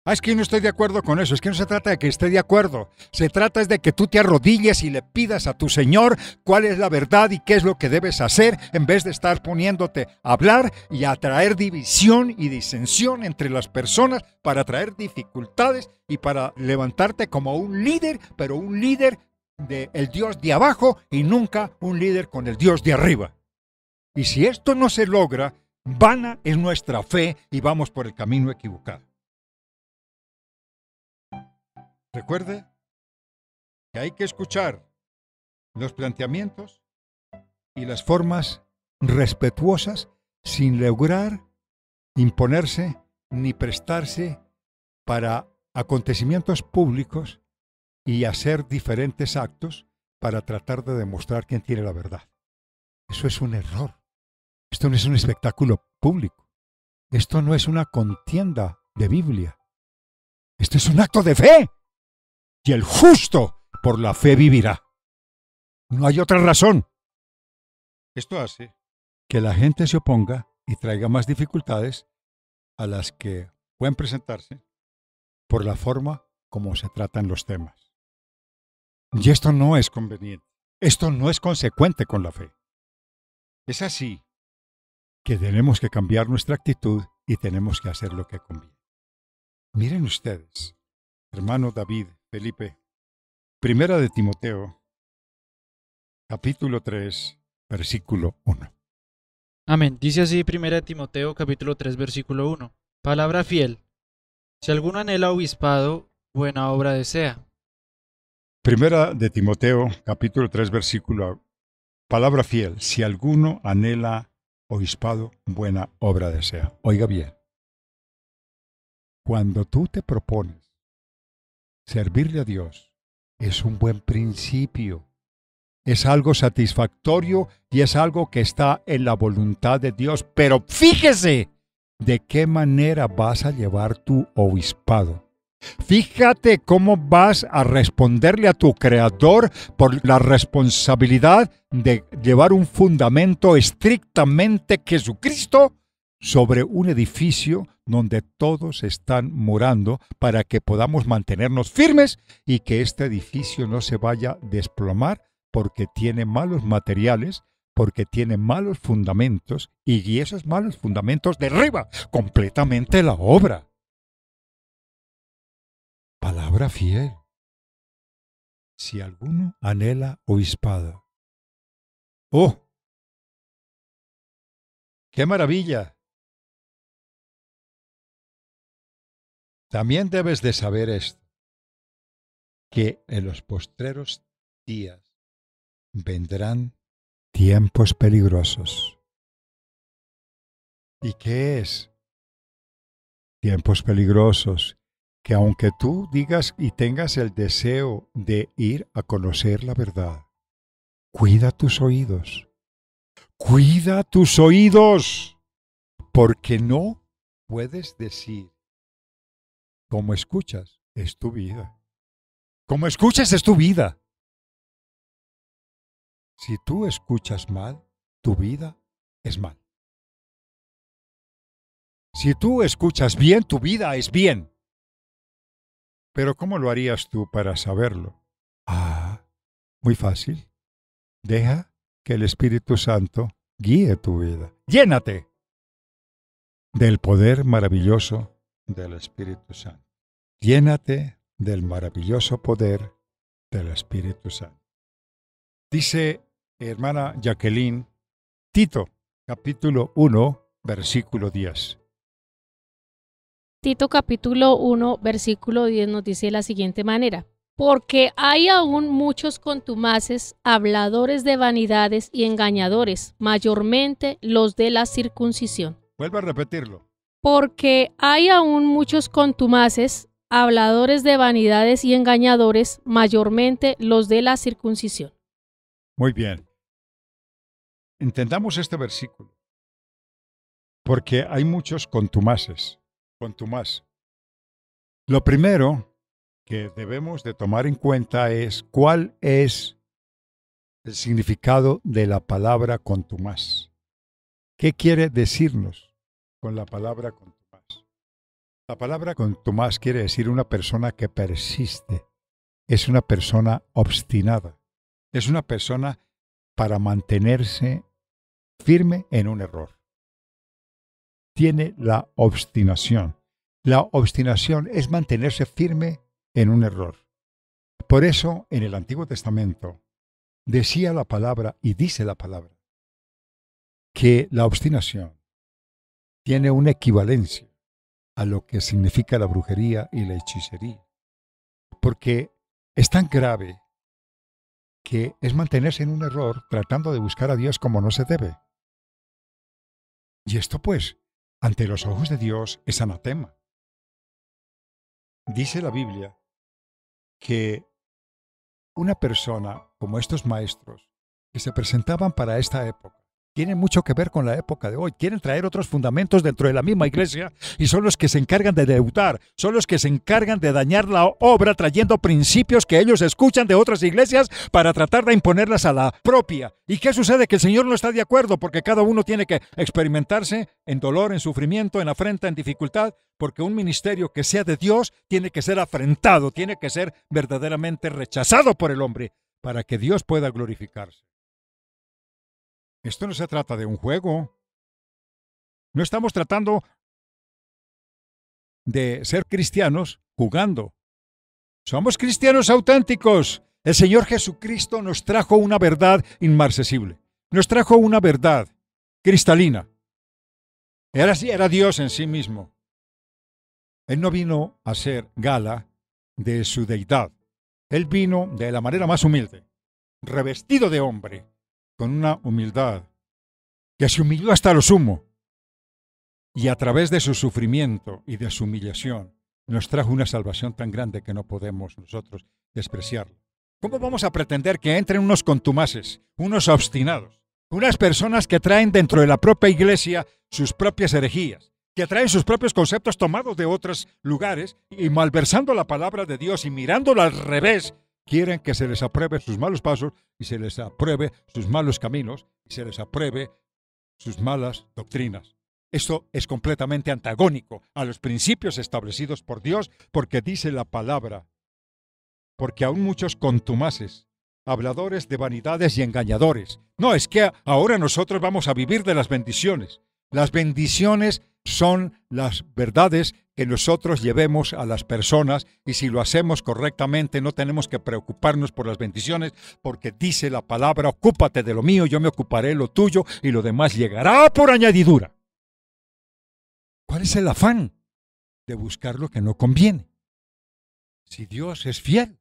Es que yo no estoy de acuerdo con eso. Es que no se trata de que esté de acuerdo. Se trata es de que tú te arrodilles y le pidas a tu Señor cuál es la verdad y qué es lo que debes hacer, en vez de estar poniéndote a hablar y a traer división y disensión entre las personas para traer dificultades y para levantarte como un líder, pero un líder del Dios de abajo y nunca un líder con el Dios de arriba. Y si esto no se logra, vana es nuestra fe y vamos por el camino equivocado. Recuerde que hay que escuchar los planteamientos y las formas respetuosas sin lograr imponerse ni prestarse para acontecimientos públicos y hacer diferentes actos para tratar de demostrar quién tiene la verdad. Eso es un error. Esto no es un espectáculo público. Esto no es una contienda de Biblia. Esto es un acto de fe. Y el justo por la fe vivirá. No hay otra razón. Esto hace que la gente se oponga y traiga más dificultades a las que pueden presentarse por la forma como se tratan los temas. Y esto no es conveniente. Esto no es consecuente con la fe. Es así que tenemos que cambiar nuestra actitud y tenemos que hacer lo que conviene. Miren ustedes, hermano David, Felipe, Primera de Timoteo, capítulo 3, versículo 1. Amén. Dice así Primera de Timoteo, capítulo 3, versículo 1. Palabra fiel. Si alguno anhela obispado, buena obra desea. Primera de Timoteo, capítulo 3, versículo 1. Palabra fiel. Si alguno anhela obispado, buena obra desea. Oiga bien. Cuando tú te propones servirle a Dios, es un buen principio. Es algo satisfactorio y es algo que está en la voluntad de Dios. Pero fíjese de qué manera vas a llevar tu obispado. Fíjate cómo vas a responderle a tu Creador por la responsabilidad de llevar un fundamento estrictamente Jesucristo sobre un edificio donde todos están morando para que podamos mantenernos firmes y que este edificio no se vaya a desplomar porque tiene malos materiales, porque tiene malos fundamentos y esos malos fundamentos derriban completamente la obra. Palabra fiel. Si alguno anhela obispado. ¡Oh! ¡Qué maravilla! También debes de saber esto, que en los postreros días vendrán tiempos peligrosos. ¿Y qué es? Tiempos peligrosos, que aunque tú digas y tengas el deseo de ir a conocer la verdad, cuida tus oídos. Cuida tus oídos, porque no puedes decir, como escuchas, es tu vida. Como escuchas, es tu vida. Si tú escuchas mal, tu vida es mal. Si tú escuchas bien, tu vida es bien. Pero ¿cómo lo harías tú para saberlo? Muy fácil. Deja que el Espíritu Santo guíe tu vida. Llénate del poder maravilloso del Espíritu Santo. Llénate del maravilloso poder del Espíritu Santo. Dice hermana Jacqueline, Tito, capítulo 1, versículo 10. Tito capítulo 1, versículo 10 nos dice de la siguiente manera: porque hay aún muchos contumaces, habladores de vanidades y engañadores, mayormente los de la circuncisión. Vuelve a repetirlo. Porque hay aún muchos contumaces, habladores de vanidades y engañadores, mayormente los de la circuncisión. Muy bien. Entendamos este versículo. Porque hay muchos contumaces. Contumaz. Lo primero que debemos de tomar en cuenta es cuál es el significado de la palabra contumaz. ¿Qué quiere decirnos con la palabra contumaz? La palabra contumaz quiere decir una persona que persiste. Es una persona obstinada. Es una persona para mantenerse firme en un error. Tiene la obstinación. La obstinación es mantenerse firme en un error. Por eso, en el Antiguo Testamento, decía la palabra y dice la palabra que la obstinación tiene una equivalencia a lo que significa la brujería y la hechicería. Porque es tan grave que es mantenerse en un error tratando de buscar a Dios como no se debe. Y esto, pues, ante los ojos de Dios es anatema. Dice la Biblia que una persona como estos maestros que se presentaban para esta época tienen mucho que ver con la época de hoy. Quieren traer otros fundamentos dentro de la misma iglesia y son los que se encargan de deudar, son los que se encargan de dañar la obra trayendo principios que ellos escuchan de otras iglesias para tratar de imponerlas a la propia. ¿Y qué sucede? Que el Señor no está de acuerdo porque cada uno tiene que experimentarse en dolor, en sufrimiento, en afrenta, en dificultad, porque un ministerio que sea de Dios tiene que ser afrentado, tiene que ser verdaderamente rechazado por el hombre para que Dios pueda glorificarse. Esto no se trata de un juego. No estamos tratando de ser cristianos jugando. Somos cristianos auténticos. El Señor Jesucristo nos trajo una verdad inmarcesible. Nos trajo una verdad cristalina. Era Dios en sí mismo. Él no vino a hacer gala de su deidad. Él vino de la manera más humilde, revestido de hombre, con una humildad que se humilló hasta lo sumo. Y a través de su sufrimiento y de su humillación, nos trajo una salvación tan grande que no podemos nosotros despreciarla. ¿Cómo vamos a pretender que entren unos contumaces, unos obstinados, unas personas que traen dentro de la propia iglesia sus propias herejías, que traen sus propios conceptos tomados de otros lugares y malversando la palabra de Dios y mirándola al revés, quieren que se les apruebe sus malos pasos y se les apruebe sus malos caminos y se les apruebe sus malas doctrinas? Esto es completamente antagónico a los principios establecidos por Dios, porque dice la palabra, porque aún muchos contumaces, habladores de vanidades y engañadores. No, es que ahora nosotros vamos a vivir de las bendiciones. Las bendiciones son las verdades que nosotros llevemos a las personas y si lo hacemos correctamente no tenemos que preocuparnos por las bendiciones porque dice la palabra, ocúpate de lo mío, yo me ocuparé de lo tuyo y lo demás llegará por añadidura. ¿Cuál es el afán de buscar lo que no conviene? Si Dios es fiel,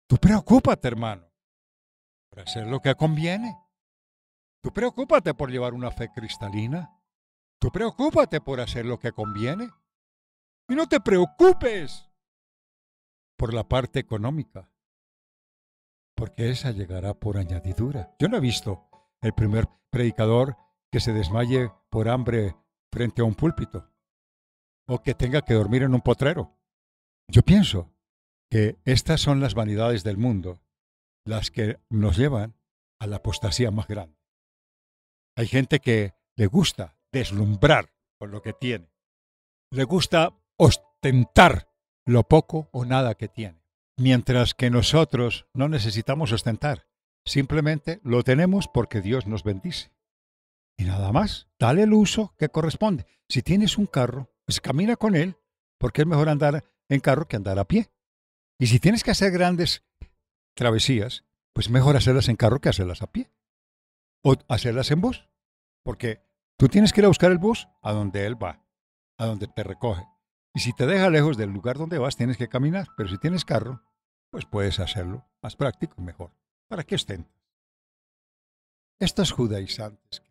tú preocúpate, hermano, por hacer lo que conviene. Tú preocúpate por llevar una fe cristalina. Tú preocúpate por hacer lo que conviene. Y no te preocupes por la parte económica, porque esa llegará por añadidura. Yo no he visto el primer predicador que se desmaye por hambre frente a un púlpito o que tenga que dormir en un potrero. Yo pienso que estas son las vanidades del mundo, las que nos llevan a la apostasía más grande. Hay gente que le gusta deslumbrar con lo que tiene. Le gusta ostentar lo poco o nada que tiene. Mientras que nosotros no necesitamos ostentar. Simplemente lo tenemos porque Dios nos bendice. Y nada más, dale el uso que corresponde. Si tienes un carro, pues camina con él, porque es mejor andar en carro que andar a pie. Y si tienes que hacer grandes travesías, pues mejor hacerlas en carro que hacerlas a pie. O hacerlas en bus. Porque tú tienes que ir a buscar el bus a donde él va, a donde te recoge. Y si te deja lejos del lugar donde vas, tienes que caminar. Pero si tienes carro, pues puedes hacerlo más práctico y mejor. ¿Para qué ostentas? Estos judaizantes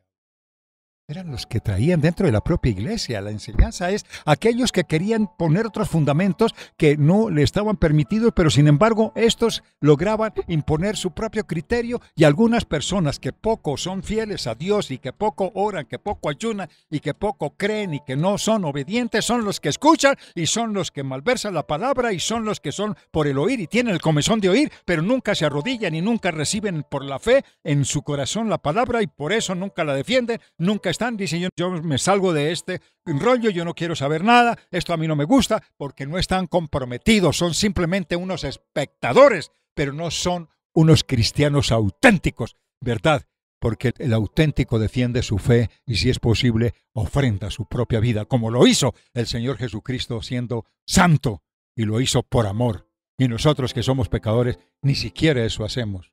eran los que traían dentro de la propia iglesia. La enseñanza es aquellos que querían poner otros fundamentos que no le estaban permitidos, pero sin embargo estos lograban imponer su propio criterio y algunas personas que poco son fieles a Dios y que poco oran, que poco ayunan y que poco creen y que no son obedientes son los que escuchan y son los que malversan la palabra y son los que son por el oír y tienen el comezón de oír, pero nunca se arrodillan y nunca reciben por la fe en su corazón la palabra y por eso nunca la defienden, nunca están, dicen, yo me salgo de este rollo, yo no quiero saber nada, esto a mí no me gusta, porque no están comprometidos, son simplemente unos espectadores, pero no son unos cristianos auténticos, ¿verdad? Porque el auténtico defiende su fe y, si es posible, ofrenda su propia vida, como lo hizo el Señor Jesucristo siendo santo, y lo hizo por amor. Y nosotros, que somos pecadores, ni siquiera eso hacemos.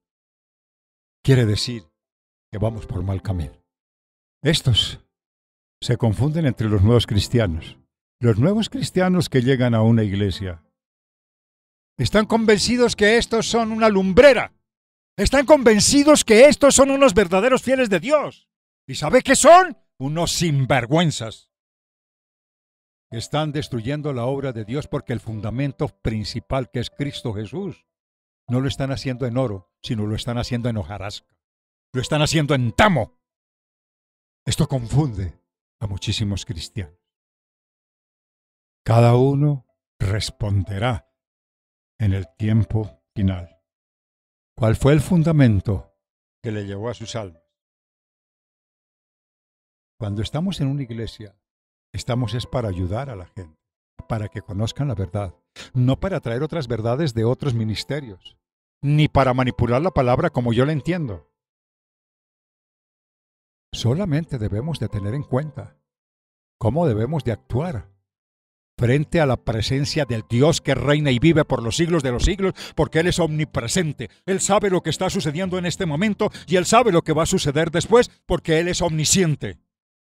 Quiere decir que vamos por mal camino. Estos se confunden entre los nuevos cristianos. Los nuevos cristianos que llegan a una iglesia están convencidos que estos son una lumbrera. Están convencidos que estos son unos verdaderos fieles de Dios. ¿Y sabe qué son? Unos sinvergüenzas. Están destruyendo la obra de Dios porque el fundamento principal, que es Cristo Jesús, no lo están haciendo en oro, sino lo están haciendo en hojarasca. Lo están haciendo en tamo. Esto confunde a muchísimos cristianos. Cada uno responderá en el tiempo final. ¿Cuál fue el fundamento que le llevó a sus almas? Cuando estamos en una iglesia, estamos es para ayudar a la gente, para que conozcan la verdad, no para traer otras verdades de otros ministerios, ni para manipular la palabra como yo la entiendo. Solamente debemos de tener en cuenta cómo debemos de actuar frente a la presencia del Dios que reina y vive por los siglos de los siglos, porque Él es omnipresente. Él sabe lo que está sucediendo en este momento y Él sabe lo que va a suceder después, porque Él es omnisciente.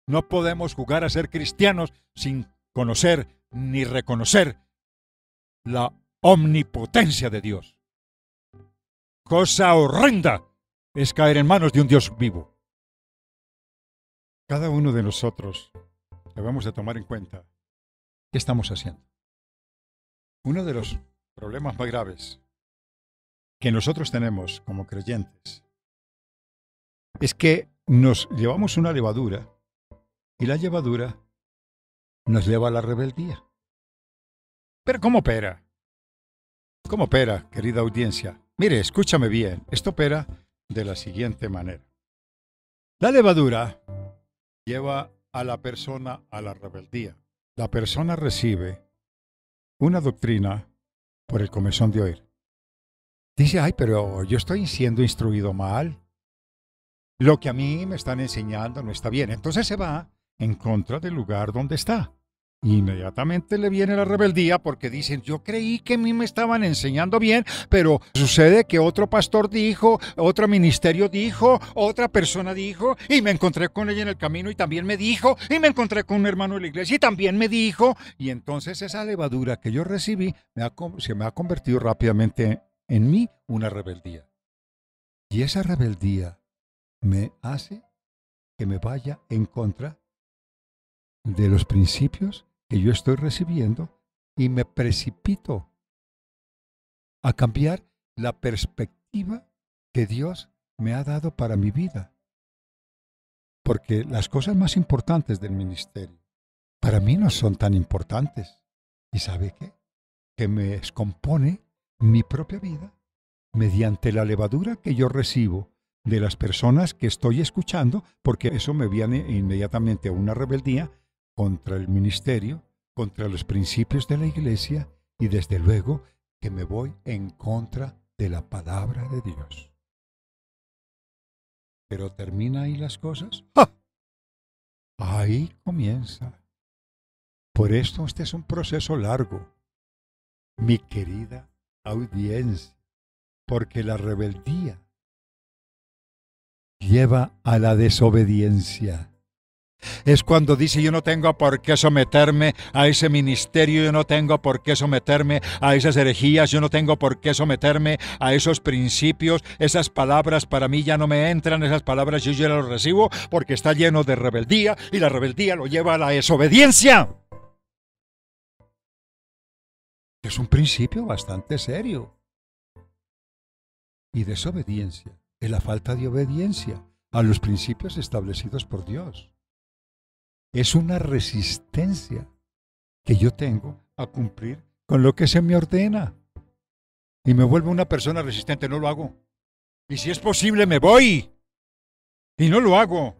No podemos jugar a ser cristianos sin conocer ni reconocer la omnipotencia de Dios. Cosa horrenda es caer en manos de un Dios vivo. Cada uno de nosotros debemos de tomar en cuenta qué estamos haciendo. Uno de los problemas más graves que nosotros tenemos como creyentes es que nos llevamos una levadura y la levadura nos lleva a la rebeldía. Pero ¿cómo opera? ¿Cómo opera, querida audiencia? Mire, escúchame bien, esto opera de la siguiente manera. La levadura lleva a la persona a la rebeldía. La persona recibe una doctrina por el comezón de oír. Dice, ay, pero yo estoy siendo instruido mal. Lo que a mí me están enseñando no está bien. Entonces se va en contra del lugar donde está. Inmediatamente le viene la rebeldía porque dicen, yo creí que a mí me estaban enseñando bien, pero sucede que otro pastor dijo, otro ministerio dijo, otra persona dijo, y me encontré con ella en el camino y también me dijo, y me encontré con un hermano de la iglesia y también me dijo, y entonces esa levadura que yo recibí se me ha convertido rápidamente en mí una rebeldía. Y esa rebeldía me hace que me vaya en contra de los principios que yo estoy recibiendo y me precipito a cambiar la perspectiva que Dios me ha dado para mi vida. Porque las cosas más importantes del ministerio para mí no son tan importantes. ¿Y sabe qué? Que me descompone mi propia vida mediante la levadura que yo recibo de las personas que estoy escuchando, porque eso me viene inmediatamente a una rebeldía contra el ministerio, contra los principios de la iglesia y desde luego que me voy en contra de la palabra de Dios. ¿Pero termina ahí las cosas? ¡Ah! Ahí comienza. Por esto este es un proceso largo, mi querida audiencia, porque la rebeldía lleva a la desobediencia. Es cuando dice, yo no tengo por qué someterme a ese ministerio, yo no tengo por qué someterme a esas herejías, yo no tengo por qué someterme a esos principios, esas palabras para mí ya no me entran, esas palabras yo ya las recibo porque está lleno de rebeldía y la rebeldía lo lleva a la desobediencia. Es un principio bastante serio. Y desobediencia es la falta de obediencia a los principios establecidos por Dios. Es una resistencia que yo tengo a cumplir con lo que se me ordena. Y me vuelvo una persona resistente, no lo hago. Y si es posible, me voy. Y no lo hago.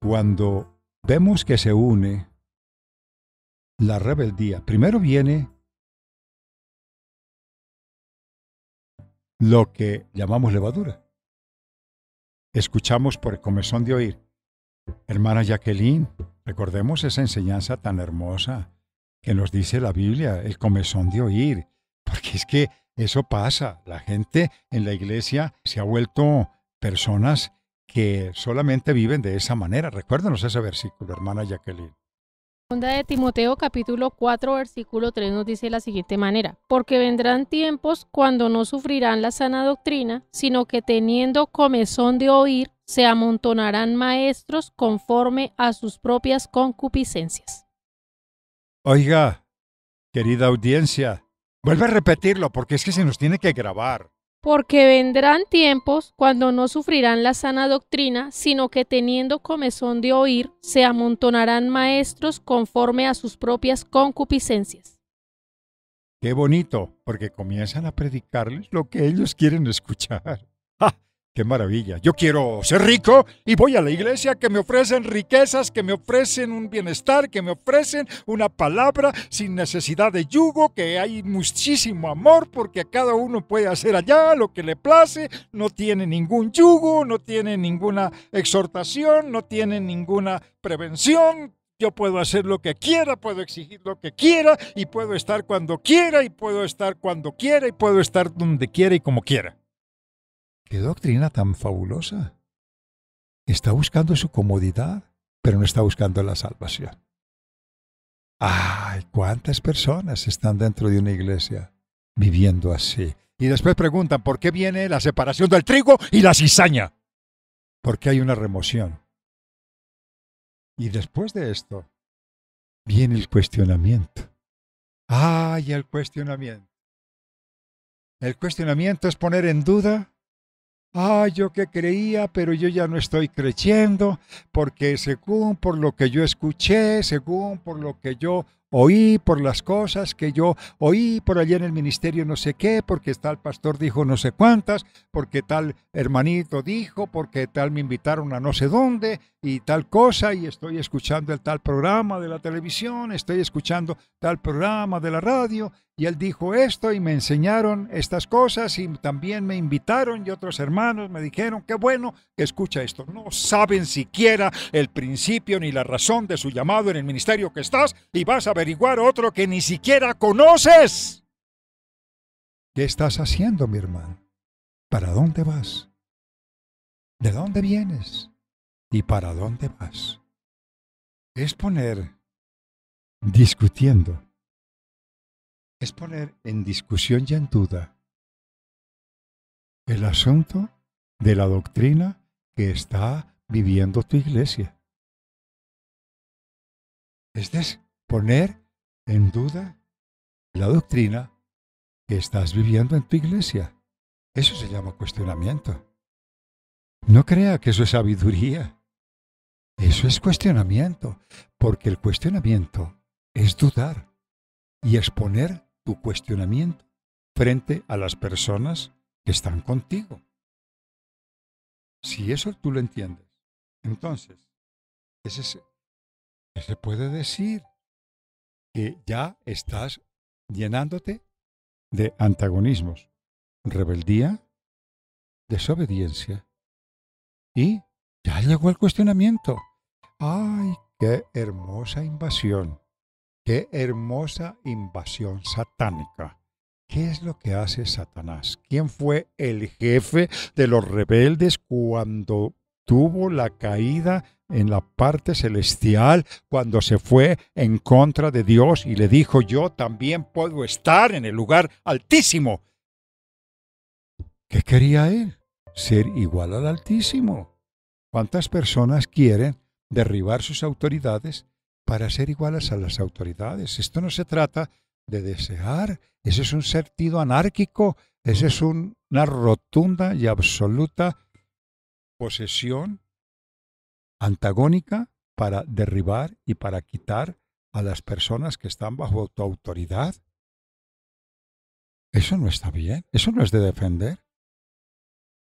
cuando vemos que se une la rebeldía, primero viene lo que llamamos levadura. Escuchamos por el comezón de oír. Hermana Jacqueline, recordemos esa enseñanza tan hermosa que nos dice la Biblia, el comezón de oír, porque es que eso pasa. La gente en la iglesia se ha vuelto personas que solamente viven de esa manera. Recuérdenos ese versículo, hermana Jacqueline. Segunda de Timoteo capítulo 4 versículo 3 nos dice de la siguiente manera: porque vendrán tiempos cuando no sufrirán la sana doctrina, sino que teniendo comezón de oír, se amontonarán maestros conforme a sus propias concupiscencias. Oiga, querida audiencia, vuelve a repetirlo porque es que se nos tiene que grabar. Porque vendrán tiempos cuando no sufrirán la sana doctrina, sino que teniendo comezón de oír, se amontonarán maestros conforme a sus propias concupiscencias. Qué bonito, porque comienzan a predicarles lo que ellos quieren escuchar. ¡Ja! ¡Qué maravilla! Yo quiero ser rico y voy a la iglesia que me ofrecen riquezas, que me ofrecen un bienestar, que me ofrecen una palabra sin necesidad de yugo, que hay muchísimo amor porque cada uno puede hacer allá lo que le place, no tiene ningún yugo, no tiene ninguna exhortación, no tiene ninguna prevención. Yo puedo hacer lo que quiera, puedo exigir lo que quiera y puedo estar cuando quiera y puedo estar cuando quiera y puedo estar donde quiera y como quiera. ¡Qué doctrina tan fabulosa! Está buscando su comodidad, pero no está buscando la salvación. ¡Ay! ¿Cuántas personas están dentro de una iglesia viviendo así? Y después preguntan, ¿por qué viene la separación del trigo y la cizaña? Porque hay una remoción. Y después de esto, viene el cuestionamiento. ¡Ay, el cuestionamiento! El cuestionamiento es poner en duda. Yo que creía, pero yo ya no estoy creyendo, porque según por lo que yo escuché, según por lo que yo oí, por las cosas que yo oí por allá en el ministerio no sé qué, porque tal pastor dijo no sé cuántas, porque tal hermanito dijo, porque tal me invitaron a no sé dónde y tal cosa, y estoy escuchando el tal programa de la televisión, estoy escuchando tal programa de la radio, y él dijo esto y me enseñaron estas cosas y también me invitaron y otros hermanos me dijeron, qué bueno que escucha esto. No saben siquiera el principio ni la razón de su llamado en el ministerio que estás y vas a averiguar otro que ni siquiera conoces. ¿Qué estás haciendo, mi hermano? ¿Para dónde vas? ¿De dónde vienes? ¿Y para dónde vas? Es poner discutiendo. Es poner en discusión y en duda el asunto de la doctrina que está viviendo tu iglesia. Es poner en duda la doctrina que estás viviendo en tu iglesia. Eso se llama cuestionamiento. No crea que eso es sabiduría. Eso es cuestionamiento, porque el cuestionamiento es dudar y exponer tu cuestionamiento frente a las personas que están contigo. Si eso tú lo entiendes, entonces se puede decir que ya estás llenándote de antagonismos, rebeldía, desobediencia y ya llegó el cuestionamiento. ¡Ay, qué hermosa invasión! ¡Qué hermosa invasión satánica! ¿Qué es lo que hace Satanás? ¿Quién fue el jefe de los rebeldes cuando tuvo la caída en la parte celestial, cuando se fue en contra de Dios y le dijo, yo también puedo estar en el lugar altísimo? ¿Qué quería él? Ser igual al Altísimo. ¿Cuántas personas quieren derribar sus autoridades para ser iguales a las autoridades? Esto no se trata de desear, ese es un sentido anárquico, esa es una rotunda y absoluta posesión antagónica para derribar y para quitar a las personas que están bajo tu autoridad. Eso no está bien, eso no es de defender.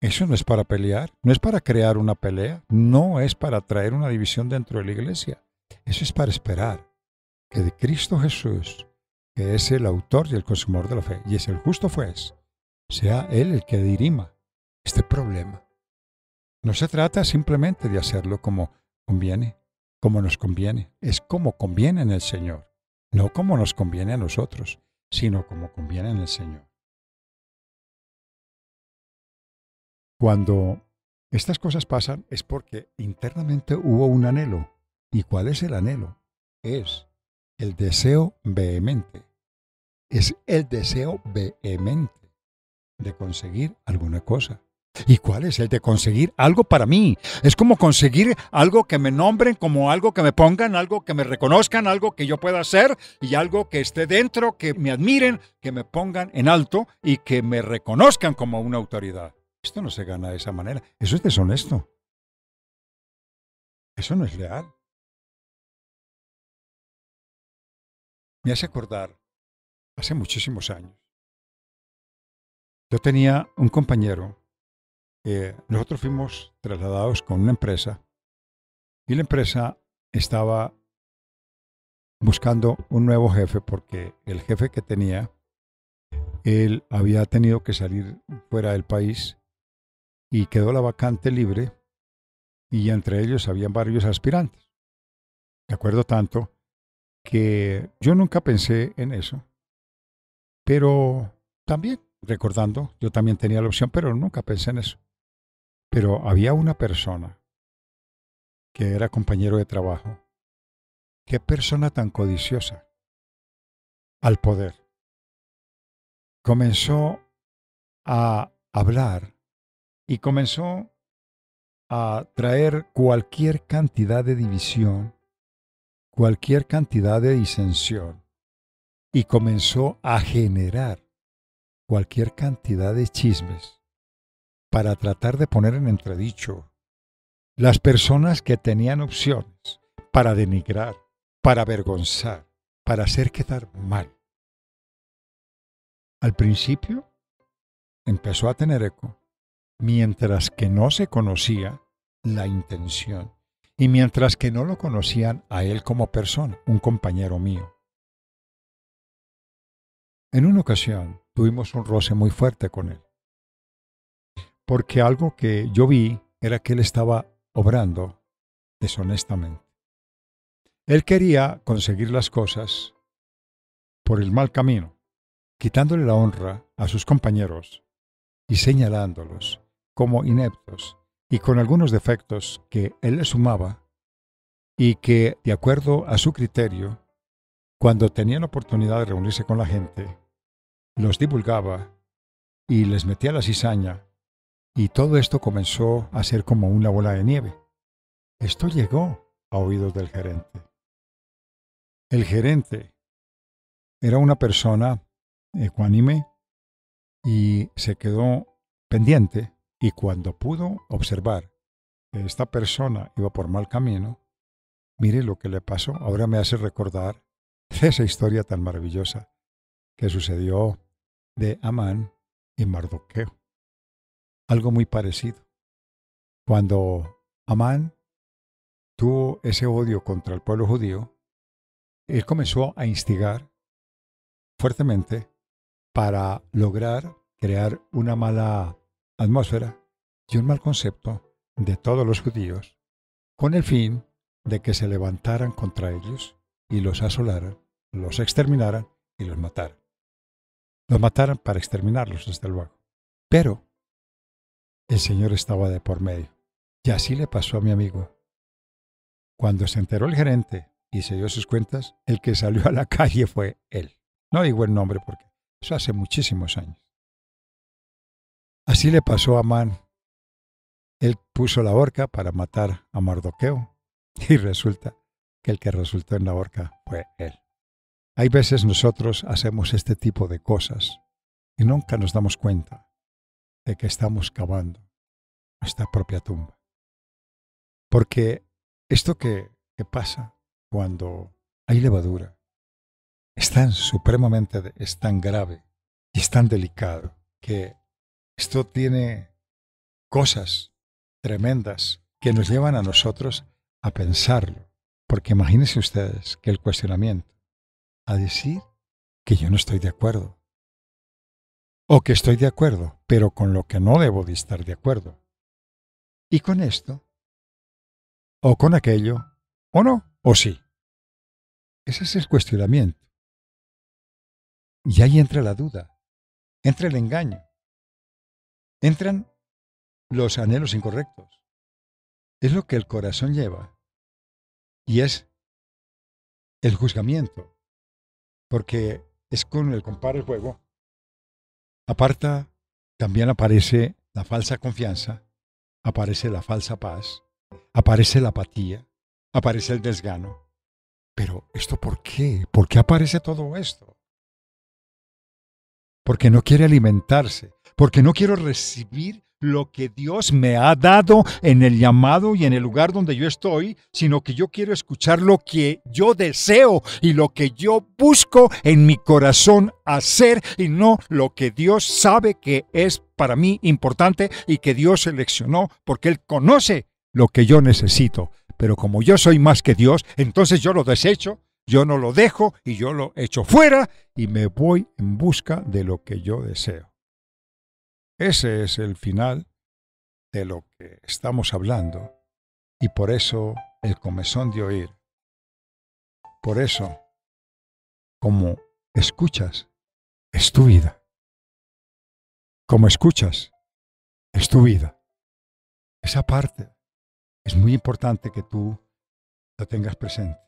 Eso no es para pelear, no es para crear una pelea, no es para traer una división dentro de la iglesia. Eso es para esperar que de Cristo Jesús, que es el autor y el consumador de la fe, y es el justo juez, sea Él el que dirima este problema. No se trata simplemente de hacerlo como conviene, como nos conviene. Es como conviene en el Señor, no como nos conviene a nosotros, sino como conviene en el Señor. Cuando estas cosas pasan es porque internamente hubo un anhelo. ¿Y cuál es el anhelo? Es el deseo vehemente. Es el deseo vehemente de conseguir alguna cosa. ¿Y cuál es el de conseguir algo para mí? Es como conseguir algo que me nombren, como algo que me pongan, algo que me reconozcan, algo que yo pueda hacer y algo que esté dentro, que me admiren, que me pongan en alto y que me reconozcan como una autoridad. Esto no se gana de esa manera. Eso es deshonesto. Eso no es leal. Me hace acordar, hace muchísimos años, yo tenía un compañero, nosotros fuimos trasladados con una empresa y la empresa estaba buscando un nuevo jefe porque el jefe que tenía, él había tenido que salir fuera del país y quedó la vacante libre y entre ellos habían varios aspirantes. Me acuerdo tanto que yo nunca pensé en eso, pero también, recordando, yo también tenía la opción, pero nunca pensé en eso. Pero había una persona que era compañero de trabajo. Qué persona tan codiciosa al poder. Comenzó a hablar y comenzó a traer cualquier cantidad de división, cualquier cantidad de disensión y comenzó a generar cualquier cantidad de chismes para tratar de poner en entredicho las personas que tenían opciones para denigrar, para avergonzar, para hacer quedar mal. Al principio empezó a tener eco, mientras que no se conocía la intención y mientras que no lo conocían a él como persona, un compañero mío. En una ocasión tuvimos un roce muy fuerte con él, porque algo que yo vi era que él estaba obrando deshonestamente. Él quería conseguir las cosas por el mal camino, quitándole la honra a sus compañeros y señalándolos como ineptos y con algunos defectos que él le sumaba y que, de acuerdo a su criterio, cuando tenía la oportunidad de reunirse con la gente, los divulgaba y les metía la cizaña, y todo esto comenzó a ser como una bola de nieve. Esto llegó a oídos del gerente. El gerente era una persona ecuánime y se quedó pendiente, y cuando pudo observar que esta persona iba por mal camino, mire lo que le pasó. Ahora me hace recordar esa historia tan maravillosa que sucedió de Amán y Mardoqueo. Algo muy parecido. Cuando Amán tuvo ese odio contra el pueblo judío, él comenzó a instigar fuertemente para lograr crear una mala atmósfera y un mal concepto de todos los judíos, con el fin de que se levantaran contra ellos y los asolaran, los exterminaran y los mataran. Los mataran para exterminarlos, desde luego. Pero el Señor estaba de por medio. Y así le pasó a mi amigo. Cuando se enteró el gerente y se dio sus cuentas, el que salió a la calle fue él. No digo el nombre porque eso hace muchísimos años. Así le pasó a Amán. Él puso la horca para matar a Mardoqueo y resulta que el que resultó en la horca fue él. Hay veces nosotros hacemos este tipo de cosas y nunca nos damos cuenta de que estamos cavando nuestra propia tumba. Porque esto que pasa cuando hay levadura es tan grave y es tan delicado que esto tiene cosas tremendas que nos llevan a nosotros a pensarlo. Porque imagínense ustedes que el cuestionamiento, a decir que yo no estoy de acuerdo, o que estoy de acuerdo, pero con lo que no debo de estar de acuerdo. Y con esto, o con aquello, o no, o sí. Ese es el cuestionamiento. Y ahí entra la duda, entra el engaño, entran los anhelos incorrectos. Es lo que el corazón lleva. Y es el juzgamiento. Porque es con el compara el juego. Aparta, también aparece la falsa confianza, aparece la falsa paz, aparece la apatía, aparece el desgano. Pero ¿esto por qué? ¿Por qué aparece todo esto? Porque no quiere alimentarse, porque no quiero recibir lo que Dios me ha dado en el llamado y en el lugar donde yo estoy, sino que yo quiero escuchar lo que yo deseo y lo que yo busco en mi corazón hacer y no lo que Dios sabe que es para mí importante y que Dios seleccionó porque Él conoce lo que yo necesito. Pero como yo soy más que Dios, entonces yo lo desecho, yo no lo dejo y yo lo echo fuera y me voy en busca de lo que yo deseo. Ese es el final de lo que estamos hablando y por eso el comezón de oír. Por eso, como escuchas, es tu vida. Como escuchas, es tu vida. Esa parte es muy importante que tú la tengas presente.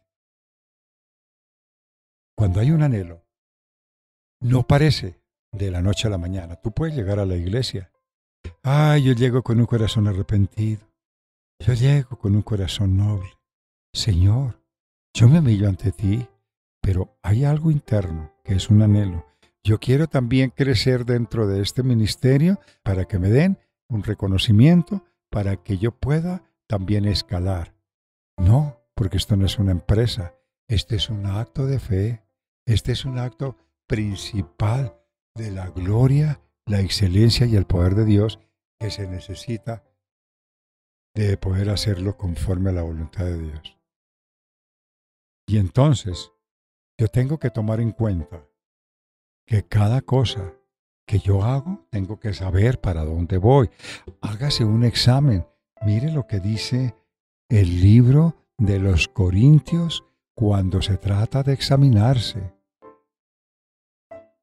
Cuando hay un anhelo, no parece de la noche a la mañana. Tú puedes llegar a la iglesia. Yo llego con un corazón arrepentido. Yo llego con un corazón noble. Señor, yo me humillo ante ti, pero hay algo interno que es un anhelo. Yo quiero también crecer dentro de este ministerio para que me den un reconocimiento, para que yo pueda también escalar. No, porque esto no es una empresa. Este es un acto de fe. Este es un acto principal de la gloria, la excelencia y el poder de Dios que se necesita de poder hacerlo conforme a la voluntad de Dios. Y entonces, yo tengo que tomar en cuenta que cada cosa que yo hago, tengo que saber para dónde voy. Hágase un examen. Mire lo que dice el libro de los Corintios cuando se trata de examinarse.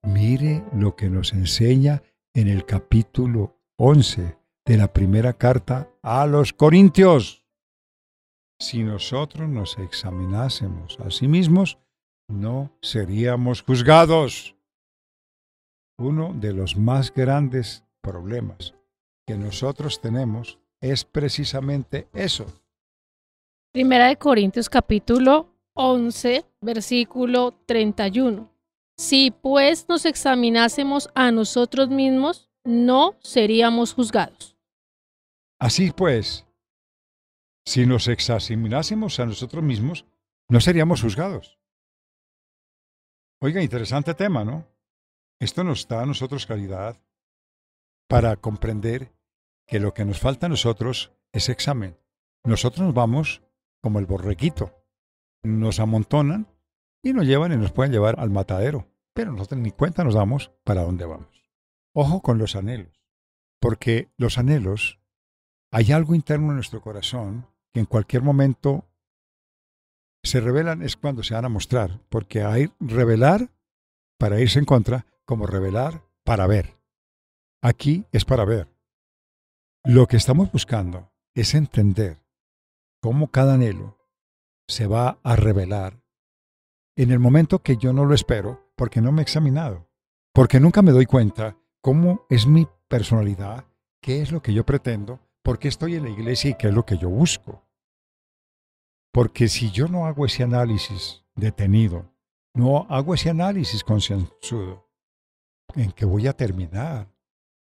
Mire lo que nos enseña en el capítulo 11 de la primera carta a los Corintios. Si nosotros nos examinásemos a sí mismos, no seríamos juzgados. Uno de los más grandes problemas que nosotros tenemos es precisamente eso. Primera de Corintios capítulo 11, versículo 31. Si pues nos examinásemos a nosotros mismos, no seríamos juzgados. Así pues, si nos examinásemos a nosotros mismos, no seríamos juzgados. Oiga, interesante tema, ¿no? Esto nos da a nosotros claridad para comprender que lo que nos falta a nosotros es examen. Nosotros nos vamos como el borreguito. Nos amontonan y nos llevan y nos pueden llevar al matadero. Pero nosotros ni cuenta nos damos para dónde vamos. Ojo con los anhelos. Porque los anhelos, hay algo interno en nuestro corazón que en cualquier momento se revelan, es cuando se van a mostrar. Porque hay revelar para irse en contra, como revelar para ver. Aquí es para ver. Lo que estamos buscando es entender cómo cada anhelo se va a revelar en el momento que yo no lo espero, porque no me he examinado, porque nunca me doy cuenta cómo es mi personalidad, qué es lo que yo pretendo, por qué estoy en la iglesia y qué es lo que yo busco. Porque si yo no hago ese análisis detenido, no hago ese análisis concienzudo, ¿en qué voy a terminar?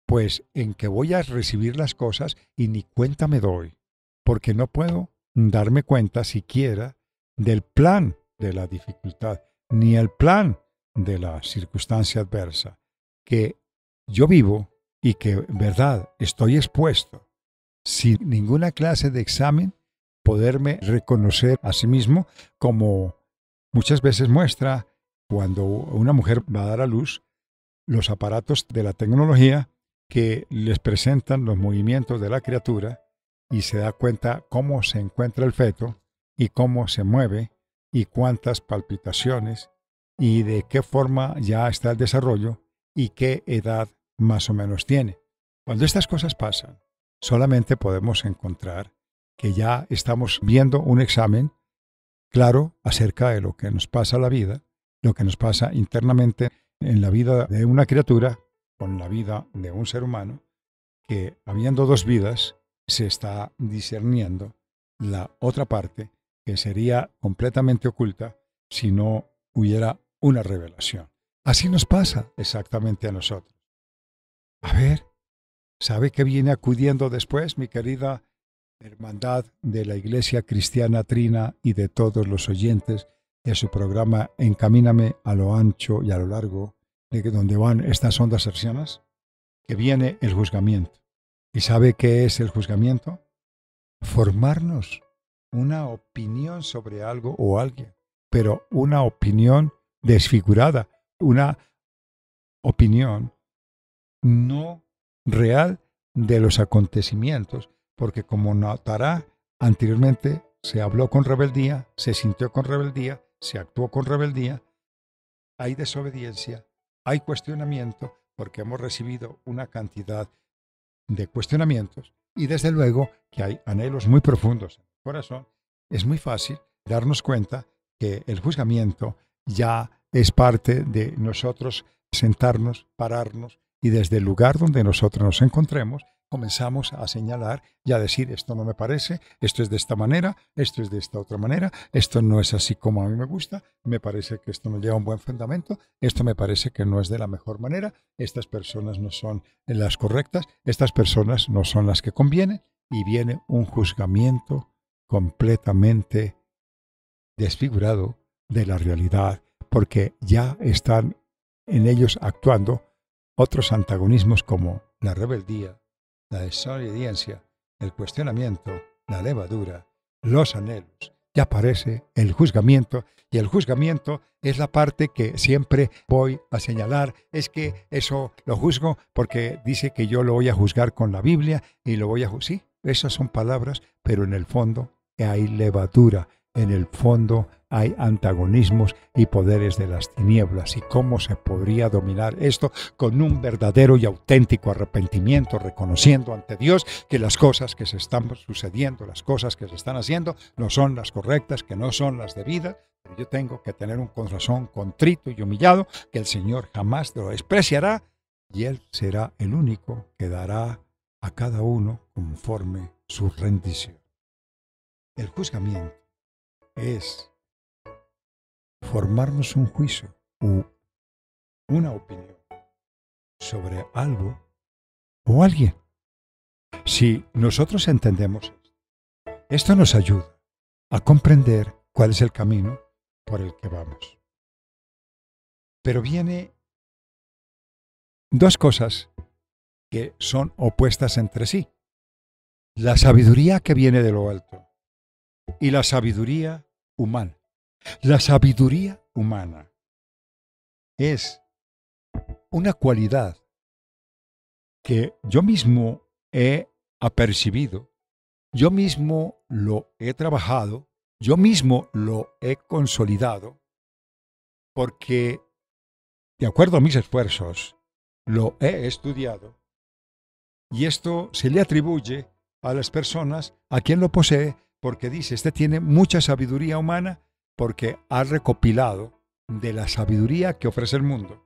Pues en que voy a recibir las cosas y ni cuenta me doy, porque no puedo darme cuenta siquiera del plan de la dificultad, ni el plan de la circunstancia adversa, que yo vivo y que en verdad estoy expuesto sin ninguna clase de examen, poderme reconocer a sí mismo, como muchas veces muestra cuando una mujer va a dar a luz los aparatos de la tecnología que les presentan los movimientos de la criatura y se da cuenta cómo se encuentra el feto y cómo se mueve y cuántas palpitaciones y de qué forma ya está el desarrollo y qué edad más o menos tiene. Cuando estas cosas pasan, solamente podemos encontrar que ya estamos viendo un examen claro acerca de lo que nos pasa en la vida, lo que nos pasa internamente en la vida de una criatura con la vida de un ser humano, que habiendo dos vidas se está discerniendo la otra parte que sería completamente oculta si no hubiera una revelación. Así nos pasa exactamente a nosotros. A ver, ¿sabe qué viene acudiendo después, mi querida hermandad de la Iglesia Cristiana Trina y de todos los oyentes de su programa Encamíname a lo ancho y a lo largo, de donde van estas ondas hercianas? Que viene el juzgamiento. ¿Y sabe qué es el juzgamiento? Formarnos una opinión sobre algo o alguien, pero una opinión desfigurada, una opinión no real de los acontecimientos, porque como notará, anteriormente se habló con rebeldía, se sintió con rebeldía, se actuó con rebeldía, hay desobediencia, hay cuestionamiento, porque hemos recibido una cantidad de cuestionamientos y desde luego que hay anhelos muy profundos en el corazón. Es muy fácil darnos cuenta que el juzgamiento ya es parte de nosotros sentarnos, pararnos y desde el lugar donde nosotros nos encontremos comenzamos a señalar y a decir esto no me parece, esto es de esta manera, esto es de esta otra manera, esto no es así como a mí me gusta, me parece que esto no lleva un buen fundamento, esto me parece que no es de la mejor manera, estas personas no son las correctas, estas personas no son las que convienen y viene un juzgamiento completamente desfigurado de la realidad porque ya están en ellos actuando otros antagonismos como la rebeldía, la desobediencia, el cuestionamiento, la levadura, los anhelos. Ya aparece el juzgamiento y el juzgamiento es la parte que siempre voy a señalar. Es que eso lo juzgo porque dice que yo lo voy a juzgar con la Biblia y lo voy a juzgar. Sí, esas son palabras, pero en el fondo hay levadura. En el fondo hay antagonismos y poderes de las tinieblas. ¿Y cómo se podría dominar esto? Con un verdadero y auténtico arrepentimiento, reconociendo ante Dios que las cosas que se están sucediendo, las cosas que se están haciendo, no son las correctas, que no son las debidas. Pero yo tengo que tener un corazón contrito y humillado, que el Señor jamás lo despreciará y Él será el único que dará a cada uno conforme su rendición. El juzgamiento es formarnos un juicio u una opinión sobre algo o alguien. Si nosotros entendemos esto nos ayuda a comprender cuál es el camino por el que vamos. Pero viene dos cosas que son opuestas entre sí. La sabiduría que viene de lo alto y la sabiduría humana. La sabiduría humana es una cualidad que yo mismo he apercibido, yo mismo lo he trabajado, yo mismo lo he consolidado, porque de acuerdo a mis esfuerzos lo he estudiado y esto se le atribuye a las personas a quien lo posee porque dice, este tiene mucha sabiduría humana porque ha recopilado de la sabiduría que ofrece el mundo.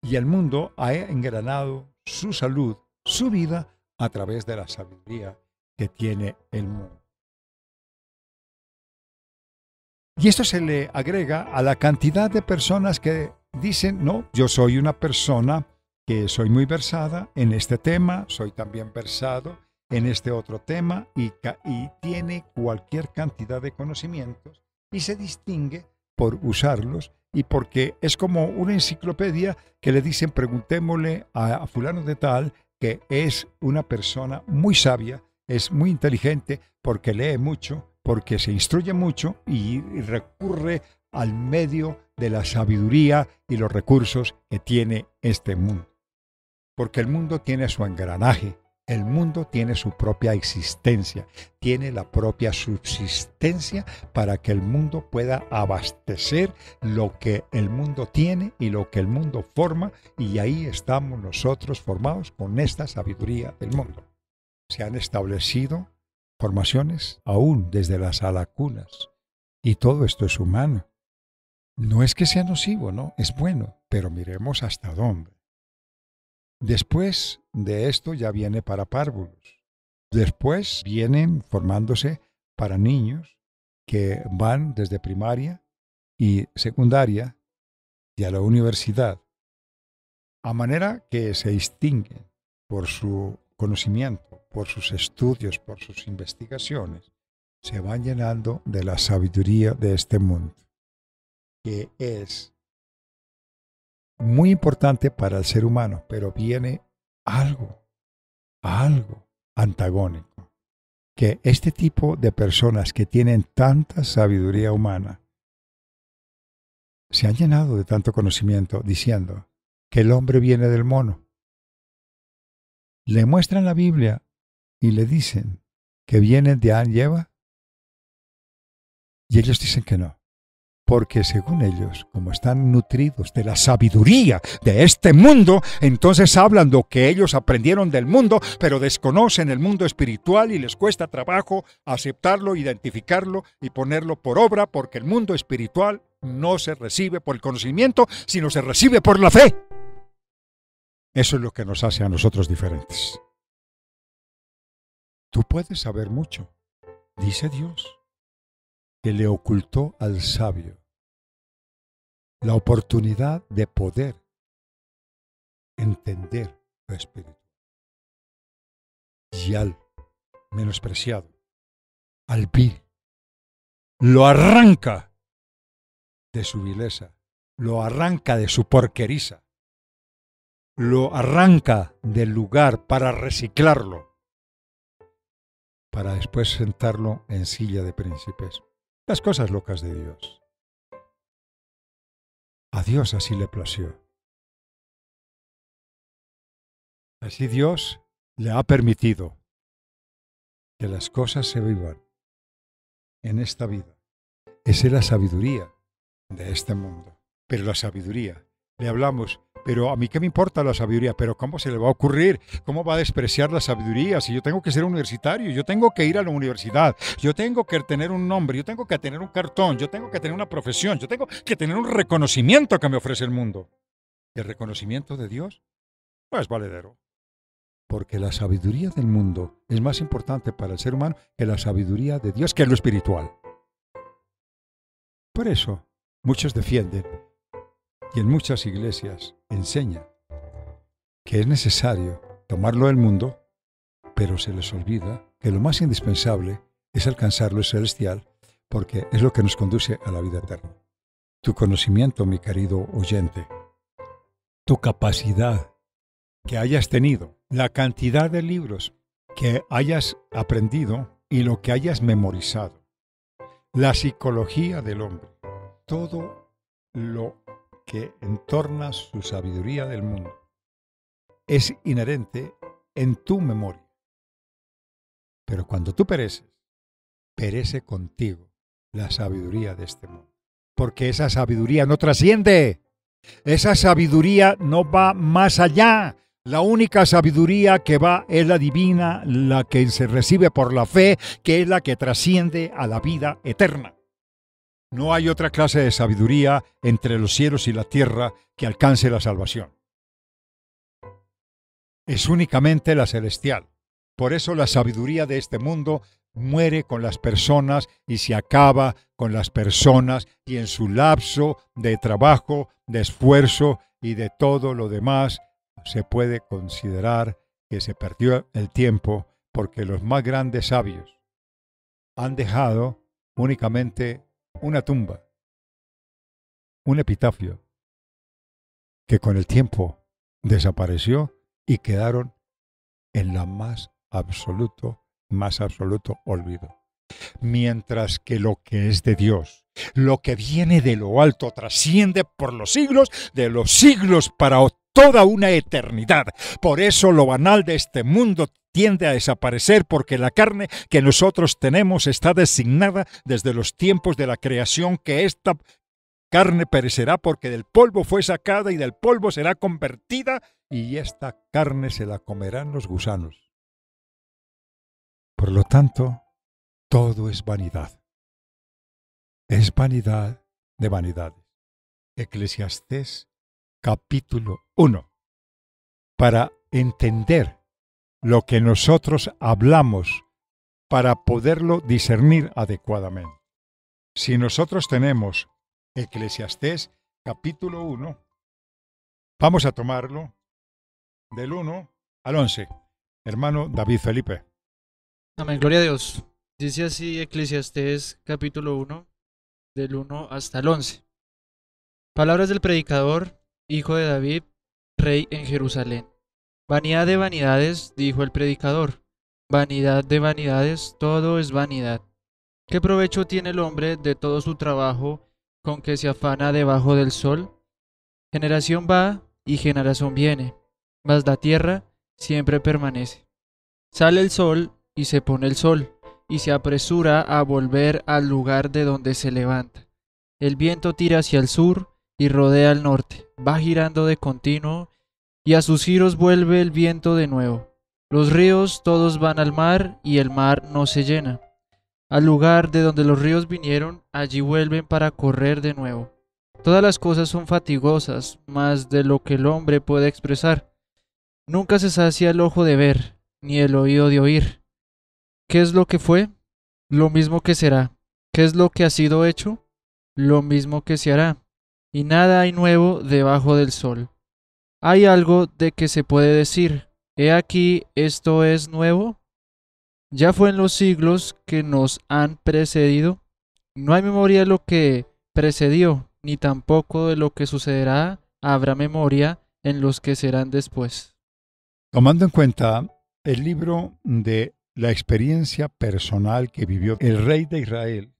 Y el mundo ha engranado su salud, su vida, a través de la sabiduría que tiene el mundo. Y esto se le agrega a la cantidad de personas que dicen, no, yo soy una persona que soy muy versada en este tema, soy también versado en este otro tema y tiene cualquier cantidad de conocimientos y se distingue por usarlos y porque es como una enciclopedia que le dicen preguntémosle a fulano de tal que es una persona muy sabia es muy inteligente porque lee mucho, porque se instruye mucho y recurre al medio de la sabiduría y los recursos que tiene este mundo. Porque el mundo tiene su engranaje, el mundo tiene su propia existencia, tiene la propia subsistencia para que el mundo pueda abastecer lo que el mundo tiene y lo que el mundo forma, y ahí estamos nosotros formados con esta sabiduría del mundo. Se han establecido formaciones aún desde las alacunas, y todo esto es humano. No es que sea nocivo, no, es bueno, pero miremos hasta dónde. Después de esto ya viene para párvulos. Después vienen formándose para niños que van desde primaria y secundaria y a la universidad, a manera que se distinguen por su conocimiento, por sus estudios, por sus investigaciones, se van llenando de la sabiduría de este mundo, que es muy importante para el ser humano, pero viene algo antagónico, que este tipo de personas que tienen tanta sabiduría humana se han llenado de tanto conocimiento diciendo que el hombre viene del mono. Le muestran la Biblia y le dicen que vienen de Adán y Eva, y ellos dicen que no. Porque según ellos, como están nutridos de la sabiduría de este mundo, entonces hablan lo que ellos aprendieron del mundo, pero desconocen el mundo espiritual y les cuesta trabajo aceptarlo, identificarlo y ponerlo por obra, porque el mundo espiritual no se recibe por el conocimiento, sino se recibe por la fe. Eso es lo que nos hace a nosotros diferentes. Tú puedes saber mucho, dice Dios, que le ocultó al sabio la oportunidad de poder entender lo espiritual. Y al menospreciado, al vil, lo arranca de su vileza, lo arranca de su porqueriza, lo arranca del lugar para reciclarlo, para después sentarlo en silla de príncipes. Las cosas locas de Dios. A Dios así le plació. Así Dios le ha permitido que las cosas se vivan en esta vida. Esa es la sabiduría de este mundo. Pero la sabiduría, le hablamos, pero a mí qué me importa la sabiduría, pero ¿cómo se le va a ocurrir? ¿Cómo va a despreciar la sabiduría? Si yo tengo que ser universitario, yo tengo que ir a la universidad, yo tengo que tener un nombre, yo tengo que tener un cartón, yo tengo que tener una profesión, yo tengo que tener un reconocimiento que me ofrece el mundo. ¿El reconocimiento de Dios? No es valedero. Porque la sabiduría del mundo es más importante para el ser humano que la sabiduría de Dios, que es lo espiritual. Por eso, muchos defienden y en muchas iglesias enseñan que es necesario tomarlo del mundo, pero se les olvida que lo más indispensable es alcanzar lo celestial, porque es lo que nos conduce a la vida eterna. Tu conocimiento, mi querido oyente, tu capacidad que hayas tenido, la cantidad de libros que hayas aprendido y lo que hayas memorizado, la psicología del hombre, todo lo que entorna su sabiduría del mundo es inherente en tu memoria. Pero cuando tú pereces, perece contigo la sabiduría de este mundo. Porque esa sabiduría no trasciende. Esa sabiduría no va más allá. La única sabiduría que va es la divina, la que se recibe por la fe, que es la que trasciende a la vida eterna. No hay otra clase de sabiduría entre los cielos y la tierra que alcance la salvación. Es únicamente la celestial. Por eso la sabiduría de este mundo muere con las personas y se acaba con las personas, y en su lapso de trabajo, de esfuerzo y de todo lo demás se puede considerar que se perdió el tiempo, porque los más grandes sabios han dejado únicamente una tumba, un epitafio, que con el tiempo desapareció y quedaron en la más absoluto más absoluto olvido. Mientras que lo que es de Dios, lo que viene de lo alto, trasciende por los siglos de los siglos para toda una eternidad. Por eso lo banal de este mundo tiende a desaparecer, porque la carne que nosotros tenemos está designada desde los tiempos de la creación, que esta carne perecerá, porque del polvo fue sacada y del polvo será convertida, y esta carne se la comerán los gusanos. Por lo tanto, todo es vanidad. Es vanidad de vanidades. Eclesiastés capítulo 1. Para entender lo que nosotros hablamos, para poderlo discernir adecuadamente. Si nosotros tenemos Eclesiastés capítulo 1, vamos a tomarlo del 1 al 11. Hermano David Felipe. Amén, gloria a Dios. Dice así Eclesiastés capítulo 1, del 1 hasta el 11. Palabras del predicador, hijo de David, rey en Jerusalén. Vanidad de vanidades, dijo el predicador. Vanidad de vanidades, todo es vanidad. ¿Qué provecho tiene el hombre de todo su trabajo con que se afana debajo del sol? Generación va y generación viene, mas la tierra siempre permanece. Sale el sol y se pone el sol, y se apresura a volver al lugar de donde se levanta. El viento tira hacia el sur y rodea al norte, va girando de continuo, y a sus giros vuelve el viento de nuevo. Los ríos todos van al mar, y el mar no se llena. Al lugar de donde los ríos vinieron, allí vuelven para correr de nuevo. Todas las cosas son fatigosas, más de lo que el hombre puede expresar. Nunca se sacia el ojo de ver, ni el oído de oír. ¿Qué es lo que fue? Lo mismo que será. ¿Qué es lo que ha sido hecho? Lo mismo que se hará. Y nada hay nuevo debajo del sol. ¿Hay algo de que se puede decir, he aquí, esto es nuevo? ¿Ya fue en los siglos que nos han precedido? No hay memoria de lo que precedió, ni tampoco de lo que sucederá habrá memoria en los que serán después. Tomando en cuenta el libro de la experiencia personal que vivió el rey de Israel,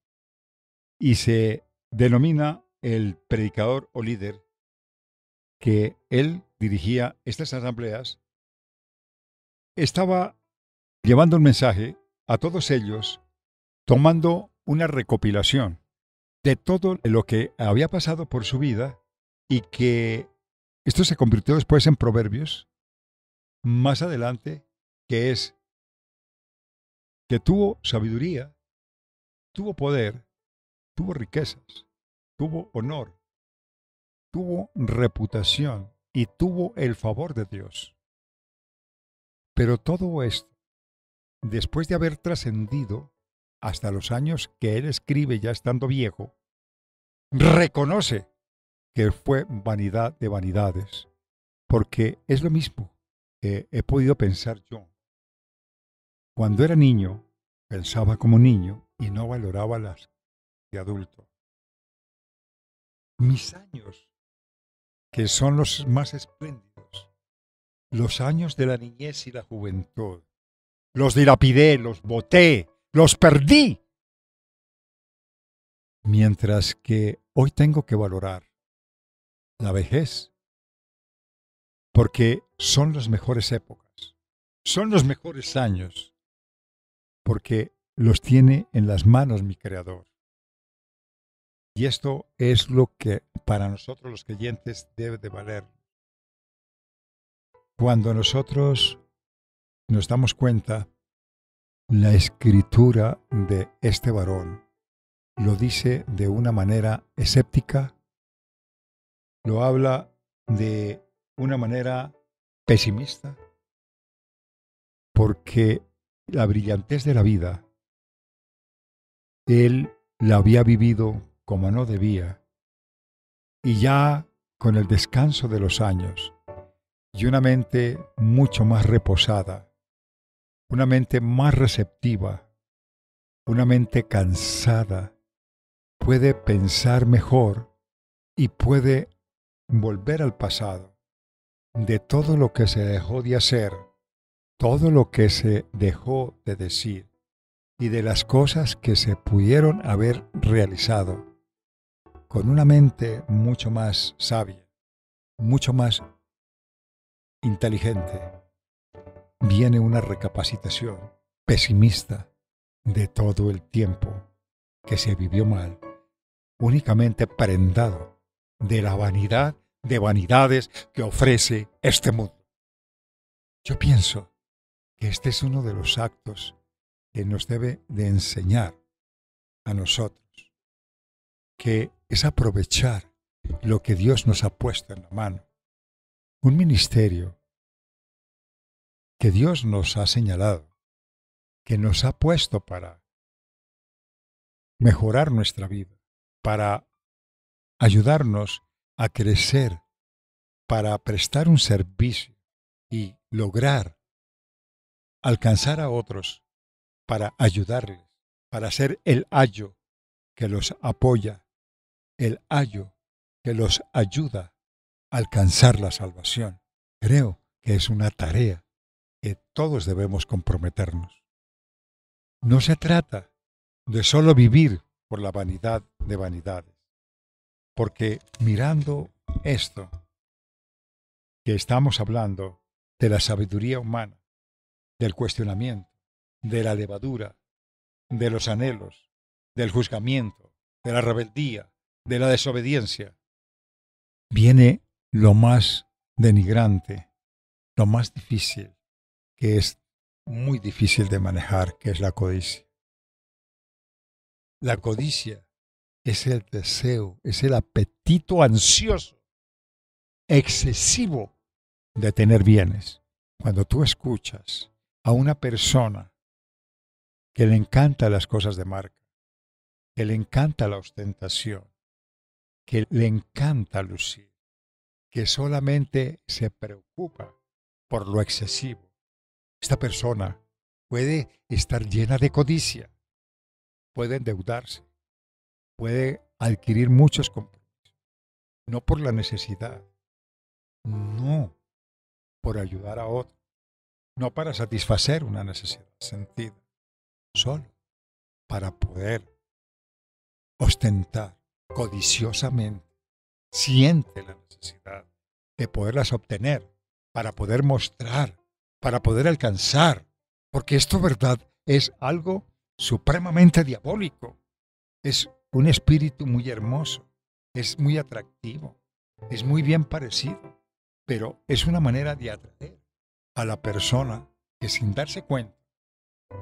y se denomina el predicador o líder, que él dirigía estas asambleas, estaba llevando un mensaje a todos ellos, tomando una recopilación de todo lo que había pasado por su vida, y que esto se convirtió después en Proverbios, más adelante, que es que tuvo sabiduría, tuvo poder, tuvo riquezas, tuvo honor, tuvo reputación y tuvo el favor de Dios. Pero todo esto, después de haber trascendido hasta los años que él escribe ya estando viejo, reconoce que fue vanidad de vanidades, porque es lo mismo que he podido pensar yo. Cuando era niño, pensaba como niño y no valoraba las de adulto. Mis años, que son los más espléndidos, los años de la niñez y la juventud, los dilapidé, los boté, los perdí. Mientras que hoy tengo que valorar la vejez, porque son las mejores épocas, son los mejores años, porque los tiene en las manos mi Creador. Y esto es lo que para nosotros los creyentes debe de valer. Cuando nosotros nos damos cuenta, la escritura de este varón lo dice de una manera escéptica, lo habla de una manera pesimista, porque la brillantez de la vida, él la había vivido como no debía, y ya con el descanso de los años, y una mente mucho más reposada, una mente más receptiva, una mente cansada, puede pensar mejor y puede volver al pasado de todo lo que se dejó de hacer todo lo que se dejó de decir y de las cosas que se pudieron haber realizado con una mente mucho más sabia, mucho más inteligente, viene una recapacitación pesimista de todo el tiempo que se vivió mal, únicamente prendado de la vanidad de vanidades que ofrece este mundo. Yo pienso que este es uno de los actos que nos debe de enseñar a nosotros, que es aprovechar lo que Dios nos ha puesto en la mano. Un ministerio que Dios nos ha señalado, que nos ha puesto para mejorar nuestra vida, para ayudarnos a crecer, para prestar un servicio y lograr alcanzar a otros, para ayudarles, para ser el ayo que los apoya, el ayo que los ayuda a alcanzar la salvación. Creo que es una tarea que todos debemos comprometernos. No se trata de solo vivir por la vanidad de vanidades, porque mirando esto que estamos hablando de la sabiduría humana, del cuestionamiento, de la levadura, de los anhelos, del juzgamiento, de la rebeldía, de la desobediencia, viene lo más denigrante, lo más difícil, que es muy difícil de manejar, que es la codicia. La codicia es el deseo, es el apetito ansioso, excesivo de tener bienes. Cuando tú escuchas a una persona que le encantan las cosas de marca, que le encanta la ostentación, que le encanta lucir, que solamente se preocupa por lo excesivo, esta persona puede estar llena de codicia, puede endeudarse, puede adquirir muchos compromisos, no por la necesidad, no por ayudar a otro, no para satisfacer una necesidad sentida, solo para poder ostentar codiciosamente, siente la necesidad de poderlas obtener, para poder mostrar, para poder alcanzar, porque esto, verdad, es algo supremamente diabólico, es un espíritu muy hermoso, es muy atractivo, es muy bien parecido, pero es una manera de atraer a la persona que sin darse cuenta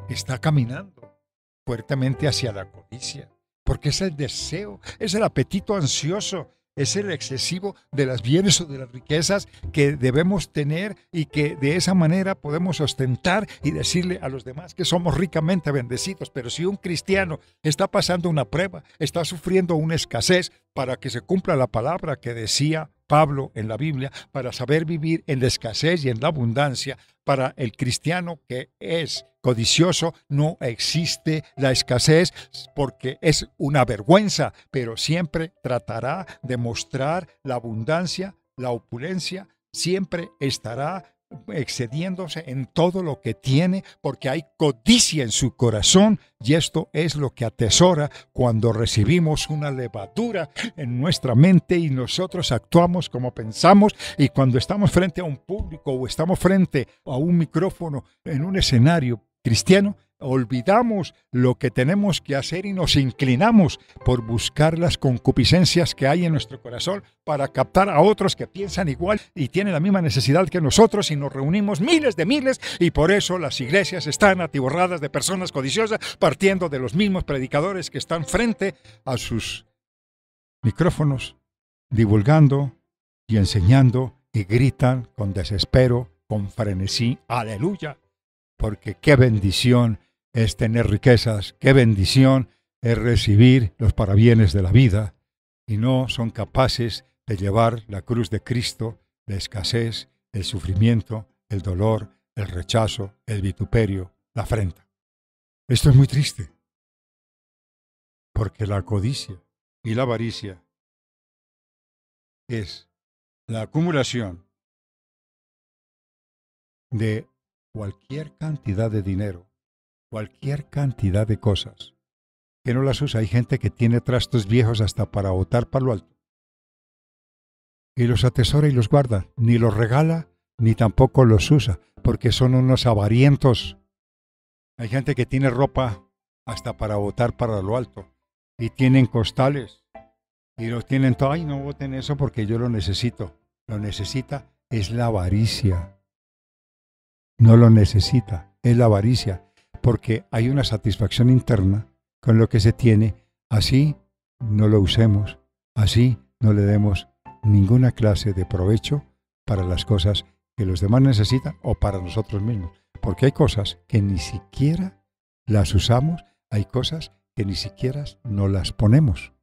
está caminando fuertemente hacia la codicia, porque es el deseo, es el apetito ansioso, es el excesivo de las bienes o de las riquezas que debemos tener y que de esa manera podemos ostentar y decirle a los demás que somos ricamente bendecidos. Pero si un cristiano está pasando una prueba, está sufriendo una escasez, para que se cumpla la palabra que decía Pablo en la Biblia, para saber vivir en la escasez y en la abundancia, para el cristiano que es codicioso no existe la escasez, porque es una vergüenza, pero siempre tratará de mostrar la abundancia, la opulencia, siempre estará excediéndose en todo lo que tiene, porque hay codicia en su corazón, y esto es lo que atesora cuando recibimos una levadura en nuestra mente y nosotros actuamos como pensamos, y cuando estamos frente a un público o estamos frente a un micrófono en un escenario cristiano, olvidamos lo que tenemos que hacer y nos inclinamos por buscar las concupiscencias que hay en nuestro corazón para captar a otros que piensan igual y tienen la misma necesidad que nosotros, y nos reunimos miles, y por eso las iglesias están atiborradas de personas codiciosas, partiendo de los mismos predicadores que están frente a sus micrófonos, divulgando y enseñando, y gritan con desespero, con frenesí, aleluya, porque qué bendición es tener riquezas, qué bendición es recibir los parabienes de la vida, y no son capaces de llevar la cruz de Cristo, la escasez, el sufrimiento, el dolor, el rechazo, el vituperio, la afrenta. Esto es muy triste, porque la codicia y la avaricia es la acumulación de cualquier cantidad de dinero, cualquier cantidad de cosas, que no las usa. Hay gente que tiene trastos viejos hasta para botar para lo alto. Y los atesora y los guarda. Ni los regala, ni tampoco los usa, porque son unos avarientos. Hay gente que tiene ropa hasta para botar para lo alto. Y tienen costales. Y los tienen todo. Ay, no boten eso porque yo lo necesito. Lo necesita es la avaricia. No lo necesita, es la avaricia. Porque hay una satisfacción interna con lo que se tiene. Así no lo usemos. Así no le demos ninguna clase de provecho para las cosas que los demás necesitan o para nosotros mismos. Porque hay cosas que ni siquiera las usamos, hay cosas que ni siquiera no las ponemos,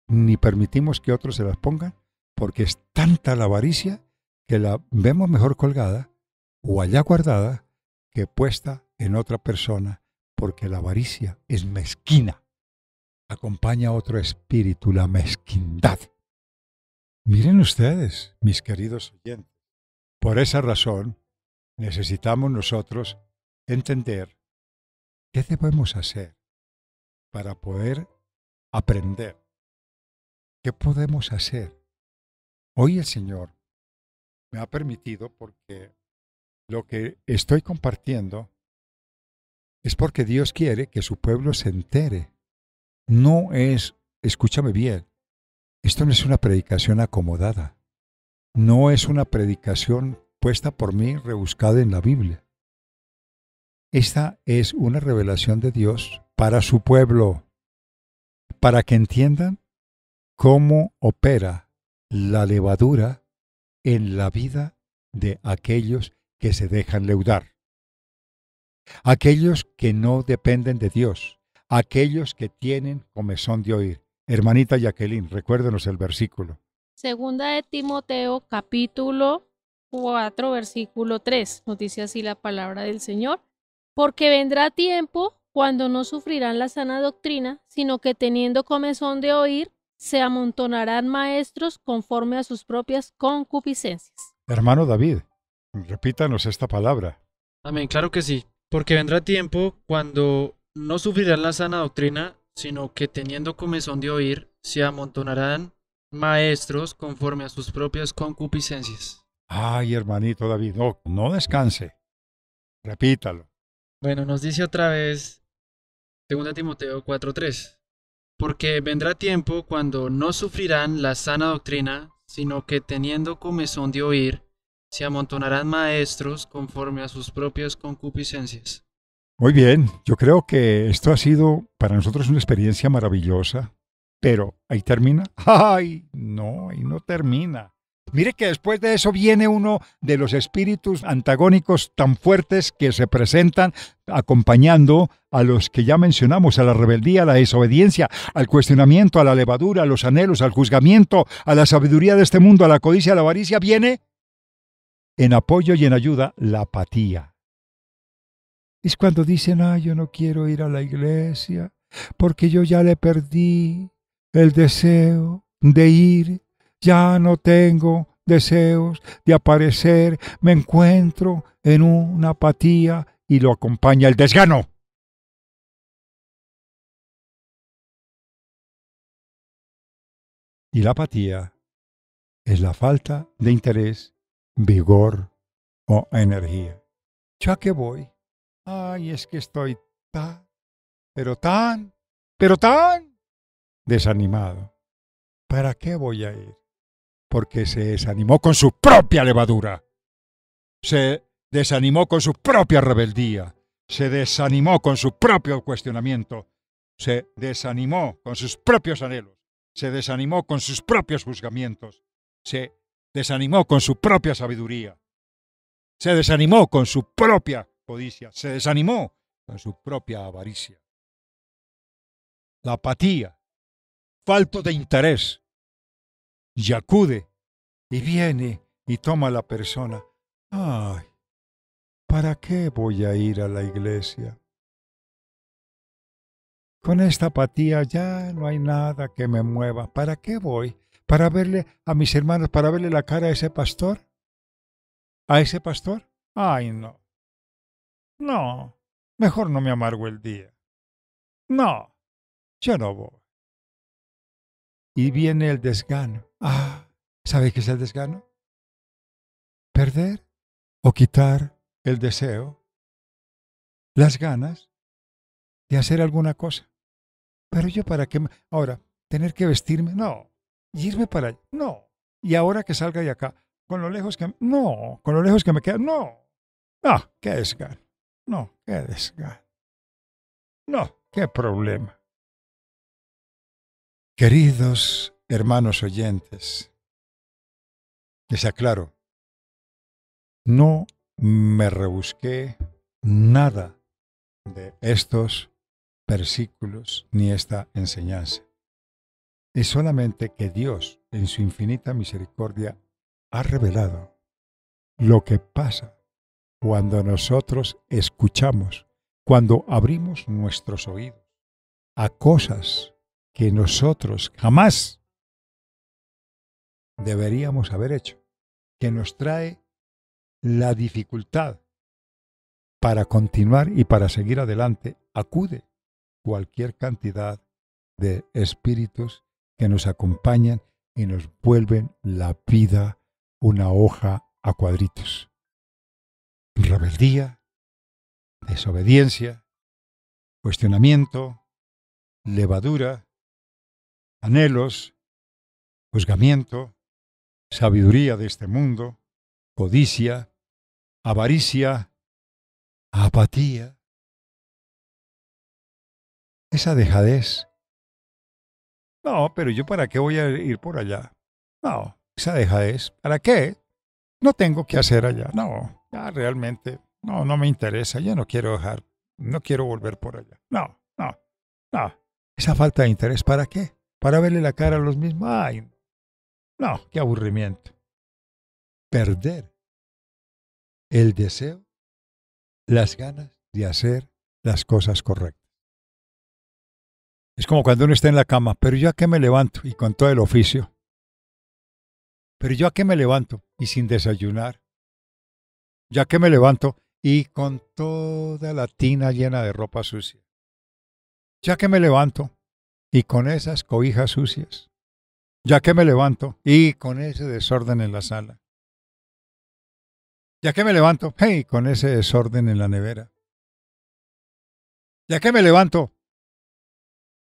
ni permitimos que otros se las pongan, porque es tanta la avaricia que la vemos mejor colgada o allá guardada que puesta en otra persona, porque la avaricia es mezquina. Acompaña otro espíritu, la mezquindad. Miren ustedes, mis queridos oyentes, por esa razón necesitamos nosotros entender qué debemos hacer para poder aprender. ¿Qué podemos hacer? Hoy el Señor me ha permitido, porque lo que estoy compartiendo es porque Dios quiere que su pueblo se entere. No es, escúchame bien, esto no es una predicación acomodada. No es una predicación puesta por mí, rebuscada en la Biblia. Esta es una revelación de Dios para su pueblo, para que entiendan cómo opera la levadura en la vida de aquellos que se dejan leudar. Aquellos que no dependen de Dios, aquellos que tienen comezón de oír. Hermanita Jacqueline, recuérdenos el versículo. Segunda de Timoteo, capítulo 4, versículo 3. Nos dice así la palabra del Señor. Porque vendrá tiempo cuando no sufrirán la sana doctrina, sino que teniendo comezón de oír, se amontonarán maestros conforme a sus propias concupiscencias. Hermano David, repítanos esta palabra. Amén, claro que sí. Porque vendrá tiempo cuando no sufrirán la sana doctrina, sino que teniendo comezón de oír, se amontonarán maestros conforme a sus propias concupiscencias. Ay, hermanito David, no descanse. Repítalo. Bueno, nos dice otra vez 2 Timoteo 4:3. Porque vendrá tiempo cuando no sufrirán la sana doctrina, sino que teniendo comezón de oír, se amontonarán maestros conforme a sus propias concupiscencias. Muy bien, yo creo que esto ha sido para nosotros una experiencia maravillosa, pero ¿ahí termina? ¡Ay! No, ahí no termina. Mire que después de eso viene uno de los espíritus antagónicos tan fuertes que se presentan acompañando a los que ya mencionamos, a la rebeldía, a la desobediencia, al cuestionamiento, a la levadura, a los anhelos, al juzgamiento, a la sabiduría de este mundo, a la codicia, a la avaricia. Viene en apoyo y en ayuda la apatía. Es cuando dicen, yo no quiero ir a la iglesia porque yo ya le perdí el deseo de ir. Ya no tengo deseos de aparecer, me encuentro en una apatía y lo acompaña el desgano. Y la apatía es la falta de interés, vigor o energía. ¿Yo a qué voy? Ay, es que estoy tan desanimado. ¿Para qué voy a ir? Porque se desanimó con su propia levadura, se desanimó con su propia rebeldía, se desanimó con su propio cuestionamiento, se desanimó con sus propios anhelos, se desanimó con sus propios juzgamientos, se desanimó con su propia sabiduría, se desanimó con su propia codicia, se desanimó con su propia avaricia. La apatía, falto de interés, y acude, y viene, y toma a la persona. Ay, ¿para qué voy a ir a la iglesia? Con esta apatía ya no hay nada que me mueva. ¿Para qué voy? ¿Para verle a mis hermanos, para verle la cara a ese pastor? ¿A ese pastor? Ay, no. No, mejor no me amargo el día. No, yo no voy. Y viene el desgano. ¿Sabe qué es el desgano? Perder o quitar el deseo, las ganas de hacer alguna cosa. Pero yo para qué, ahora, tener que vestirme, no. Y irme para allá, no. Y ahora que salga de acá, con lo lejos que, no. Con lo lejos que me queda, no. No, qué desgano. No, qué desgano. No, qué problema. Queridos hermanos oyentes, les aclaro, no me rebusqué nada de estos versículos ni esta enseñanza. Es solamente que Dios, en su infinita misericordia, ha revelado lo que pasa cuando nosotros escuchamos, cuando abrimos nuestros oídos a cosas que nosotros jamás deberíamos haber hecho, que nos trae la dificultad para continuar y para seguir adelante. Acude cualquier cantidad de espíritus que nos acompañan y nos vuelven la vida una hoja a cuadritos. Rebeldía, desobediencia, cuestionamiento, levadura, anhelos, juzgamiento, sabiduría de este mundo, codicia, avaricia, apatía. Esa dejadez. No, pero yo para qué voy a ir por allá. No, esa dejadez. ¿Para qué? No tengo que hacer allá. No, ya realmente no me interesa. Yo no quiero dejar, no quiero volver por allá. No. Esa falta de interés, ¿para qué? ¿Para verle la cara a los mismos? Ay, no, qué aburrimiento. Perder el deseo, las ganas de hacer las cosas correctas. Es como cuando uno está en la cama, pero yo a qué me levanto y con todo el oficio. Pero yo a qué me levanto y sin desayunar. Yo a qué me levanto y con toda la tina llena de ropa sucia. Yo a qué me levanto y con esas cobijas sucias. Yo a qué me levanto y con ese desorden en la sala. ¿Ya que me levanto? ¡Hey! Con ese desorden en la nevera. ¿Ya que me levanto?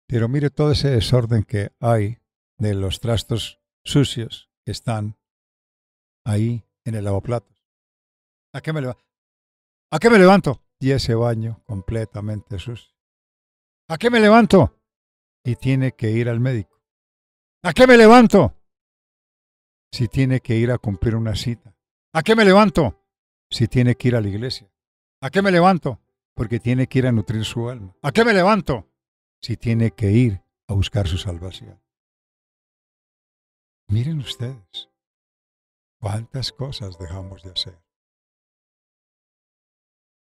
Pero mire todo ese desorden que hay de los trastos sucios que están ahí en el lavaplatos. ¿A qué me levanto? ¿A qué me levanto? Y ese baño completamente sucio. ¿A qué me levanto? Y tiene que ir al médico. ¿A qué me levanto? Si tiene que ir a cumplir una cita. ¿A qué me levanto? Si tiene que ir a la iglesia. ¿A qué me levanto? Porque tiene que ir a nutrir su alma. ¿A qué me levanto? Si tiene que ir a buscar su salvación. Miren ustedes, cuántas cosas dejamos de hacer.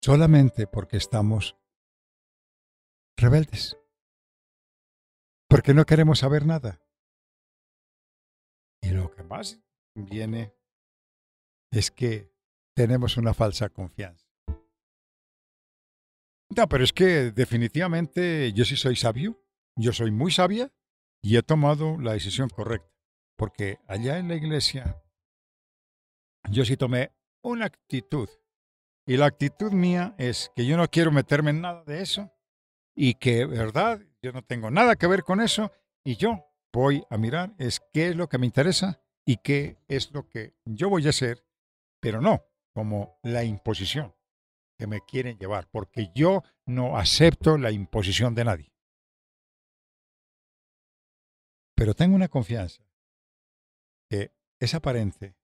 Solamente porque estamos rebeldes. Porque no queremos saber nada. Y lo que más viene es que tenemos una falsa confianza. No, pero es que definitivamente yo sí soy sabio, yo soy muy sabia y he tomado la decisión correcta. Porque allá en la iglesia yo sí tomé una actitud. Y la actitud mía es que yo no quiero meterme en nada de eso y que, verdad, yo no tengo nada que ver con eso y yo voy a mirar es qué es lo que me interesa y qué es lo que yo voy a hacer, pero no como la imposición que me quieren llevar, porque yo no acepto la imposición de nadie. Pero tengo una confianza que es aparente,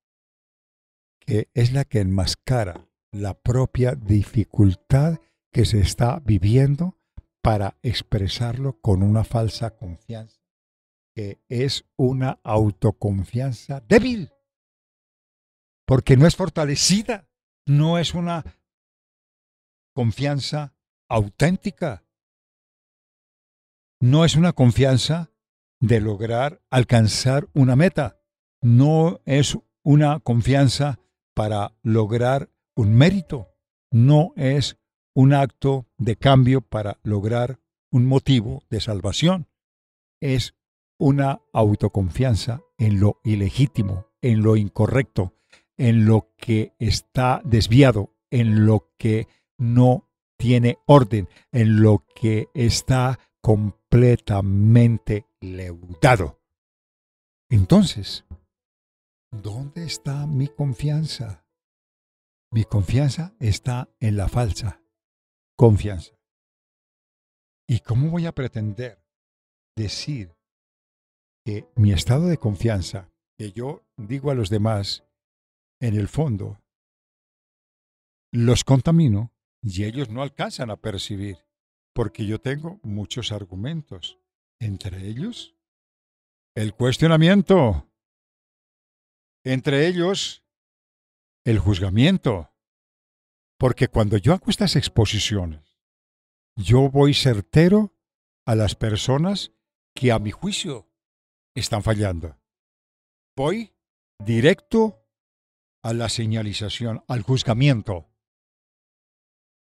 que es la que enmascara la propia dificultad que se está viviendo para expresarlo con una falsa confianza, que es una autoconfianza débil, porque no es fortalecida, no es una confianza auténtica, no es una confianza de lograr alcanzar una meta, no es una confianza para lograr un mérito, no es un acto de cambio para lograr un motivo de salvación. Es una autoconfianza en lo ilegítimo, en lo incorrecto, en lo que está desviado, en lo que no tiene orden, en lo que está completamente leudado. Entonces, ¿dónde está mi confianza? Mi confianza está en la falsa confianza. ¿Y cómo voy a pretender decir que mi estado de confianza, que yo digo a los demás, en el fondo, los contamino y ellos no alcanzan a percibir? Porque yo tengo muchos argumentos, entre ellos el cuestionamiento, entre ellos el juzgamiento. Porque cuando yo hago estas exposiciones, yo voy certero a las personas que a mi juicio están fallando. Voy directo a la señalización, al juzgamiento.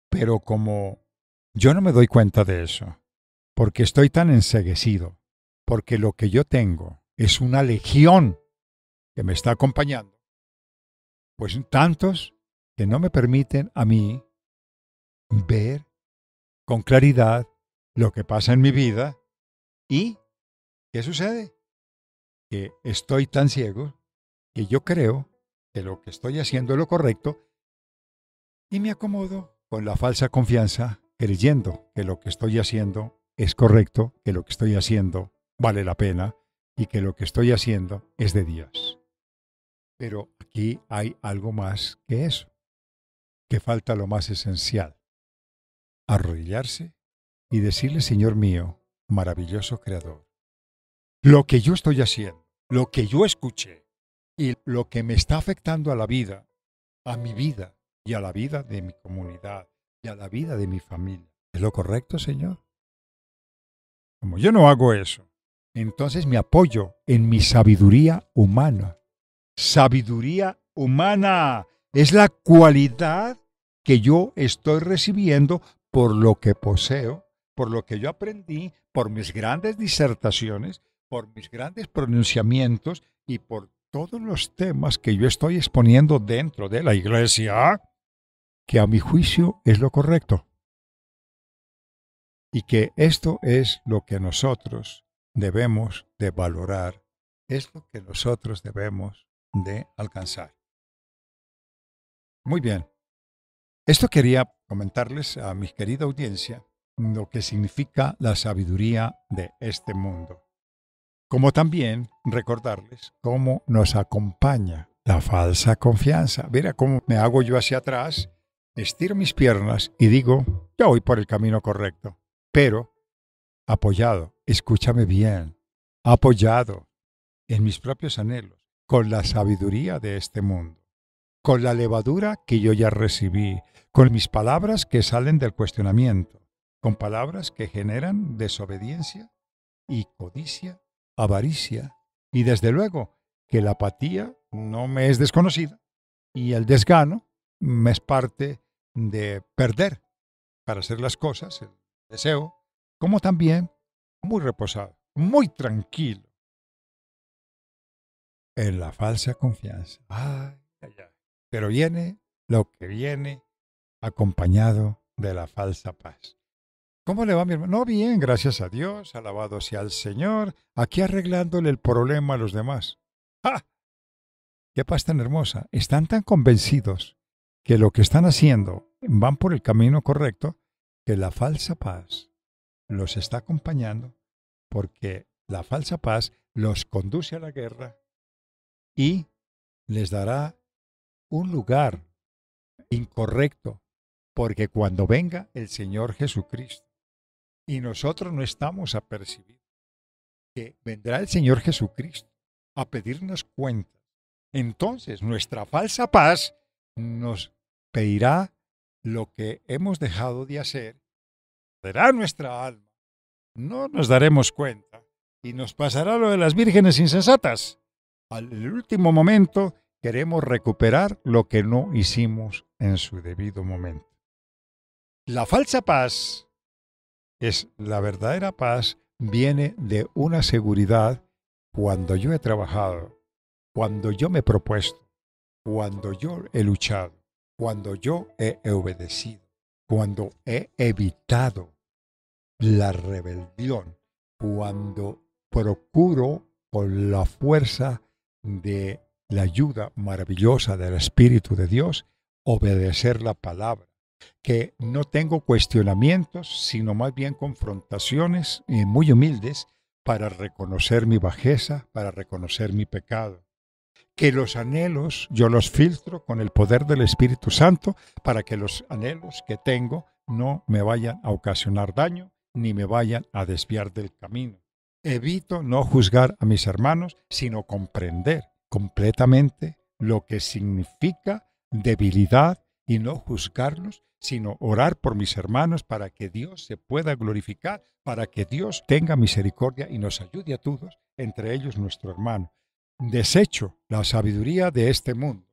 Pero como yo no me doy cuenta de eso, porque estoy tan enceguecido, porque lo que yo tengo es una legión que me está acompañando, pues tantos que no me permiten a mí ver con claridad lo que pasa en mi vida. ¿Y qué sucede? Que estoy tan ciego que yo creo que lo que estoy haciendo es lo correcto y me acomodo con la falsa confianza, creyendo que lo que estoy haciendo es correcto, que lo que estoy haciendo vale la pena y que lo que estoy haciendo es de Dios. Pero aquí hay algo más que eso, que falta lo más esencial: arrodillarse y decirle: Señor mío, maravilloso Creador, lo que yo estoy haciendo, lo que yo escuché y lo que me está afectando a la vida, a mi vida y a la vida de mi comunidad y a la vida de mi familia, ¿es lo correcto, Señor? Como yo no hago eso, entonces me apoyo en mi sabiduría humana. Sabiduría humana es la cualidad que yo estoy recibiendo por lo que poseo, por lo que yo aprendí, por mis grandes disertaciones, por mis grandes pronunciamientos y por todos los temas que yo estoy exponiendo dentro de la iglesia, que a mi juicio es lo correcto. Y que esto es lo que nosotros debemos de valorar, es lo que nosotros debemos de alcanzar. Muy bien. Esto quería comentarles a mi querida audiencia lo que significa la sabiduría de este mundo. Como también recordarles cómo nos acompaña la falsa confianza. Mira cómo me hago yo hacia atrás, estiro mis piernas y digo: ya voy por el camino correcto. Pero apoyado, escúchame bien, apoyado en mis propios anhelos, con la sabiduría de este mundo, con la levadura que yo ya recibí, con mis palabras que salen del cuestionamiento, con palabras que generan desobediencia y codicia, avaricia, y desde luego que la apatía no me es desconocida y el desgano me es parte de perder para hacer las cosas, el deseo, como también muy reposado, muy tranquilo en la falsa confianza. Ay, ay, ay. Pero viene lo que viene acompañado de la falsa paz. ¿Cómo le va, mi hermano? No, bien, gracias a Dios, alabado sea el Señor, aquí arreglándole el problema a los demás. ¡Ah! ¡Qué paz tan hermosa! Están tan convencidos que lo que están haciendo van por el camino correcto, que la falsa paz los está acompañando, porque la falsa paz los conduce a la guerra y les dará un lugar incorrecto, porque cuando venga el Señor Jesucristo y nosotros no estamos a percibir que vendrá el Señor Jesucristo a pedirnos cuentas, entonces nuestra falsa paz nos pedirá lo que hemos dejado de hacer, será nuestra alma, no nos daremos cuenta y nos pasará lo de las vírgenes insensatas. Al último momento queremos recuperar lo que no hicimos en su debido momento. La falsa paz la verdadera paz viene de una seguridad cuando yo he trabajado, cuando yo me he propuesto, cuando yo he luchado, cuando yo he obedecido, cuando he evitado la rebelión, cuando procuro con la fuerza de la ayuda maravillosa del Espíritu de Dios obedecer la palabra, que no tengo cuestionamientos, sino más bien confrontaciones muy humildes para reconocer mi bajeza, para reconocer mi pecado. Que los anhelos yo los filtro con el poder del Espíritu Santo para que los anhelos que tengo no me vayan a ocasionar daño ni me vayan a desviar del camino. Evito no juzgar a mis hermanos, sino comprender completamente lo que significa debilidad y no juzgarlos, sino orar por mis hermanos para que Dios se pueda glorificar, para que Dios tenga misericordia y nos ayude a todos, entre ellos nuestro hermano. Desecho la sabiduría de este mundo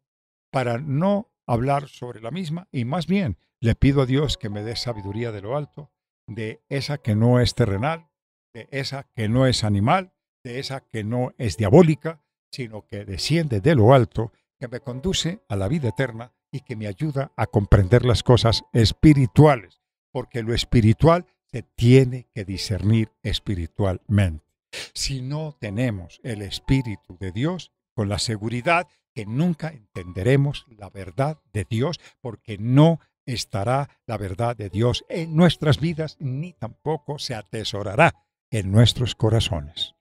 para no hablar sobre la misma y más bien le pido a Dios que me dé sabiduría de lo alto, de esa que no es terrenal, de esa que no es animal, de esa que no es diabólica, sino que desciende de lo alto, que me conduce a la vida eterna y que me ayuda a comprender las cosas espirituales, porque lo espiritual se tiene que discernir espiritualmente. Si no tenemos el Espíritu de Dios, con la seguridad que nunca entenderemos la verdad de Dios, porque no estará la verdad de Dios en nuestras vidas, ni tampoco se atesorará en nuestros corazones.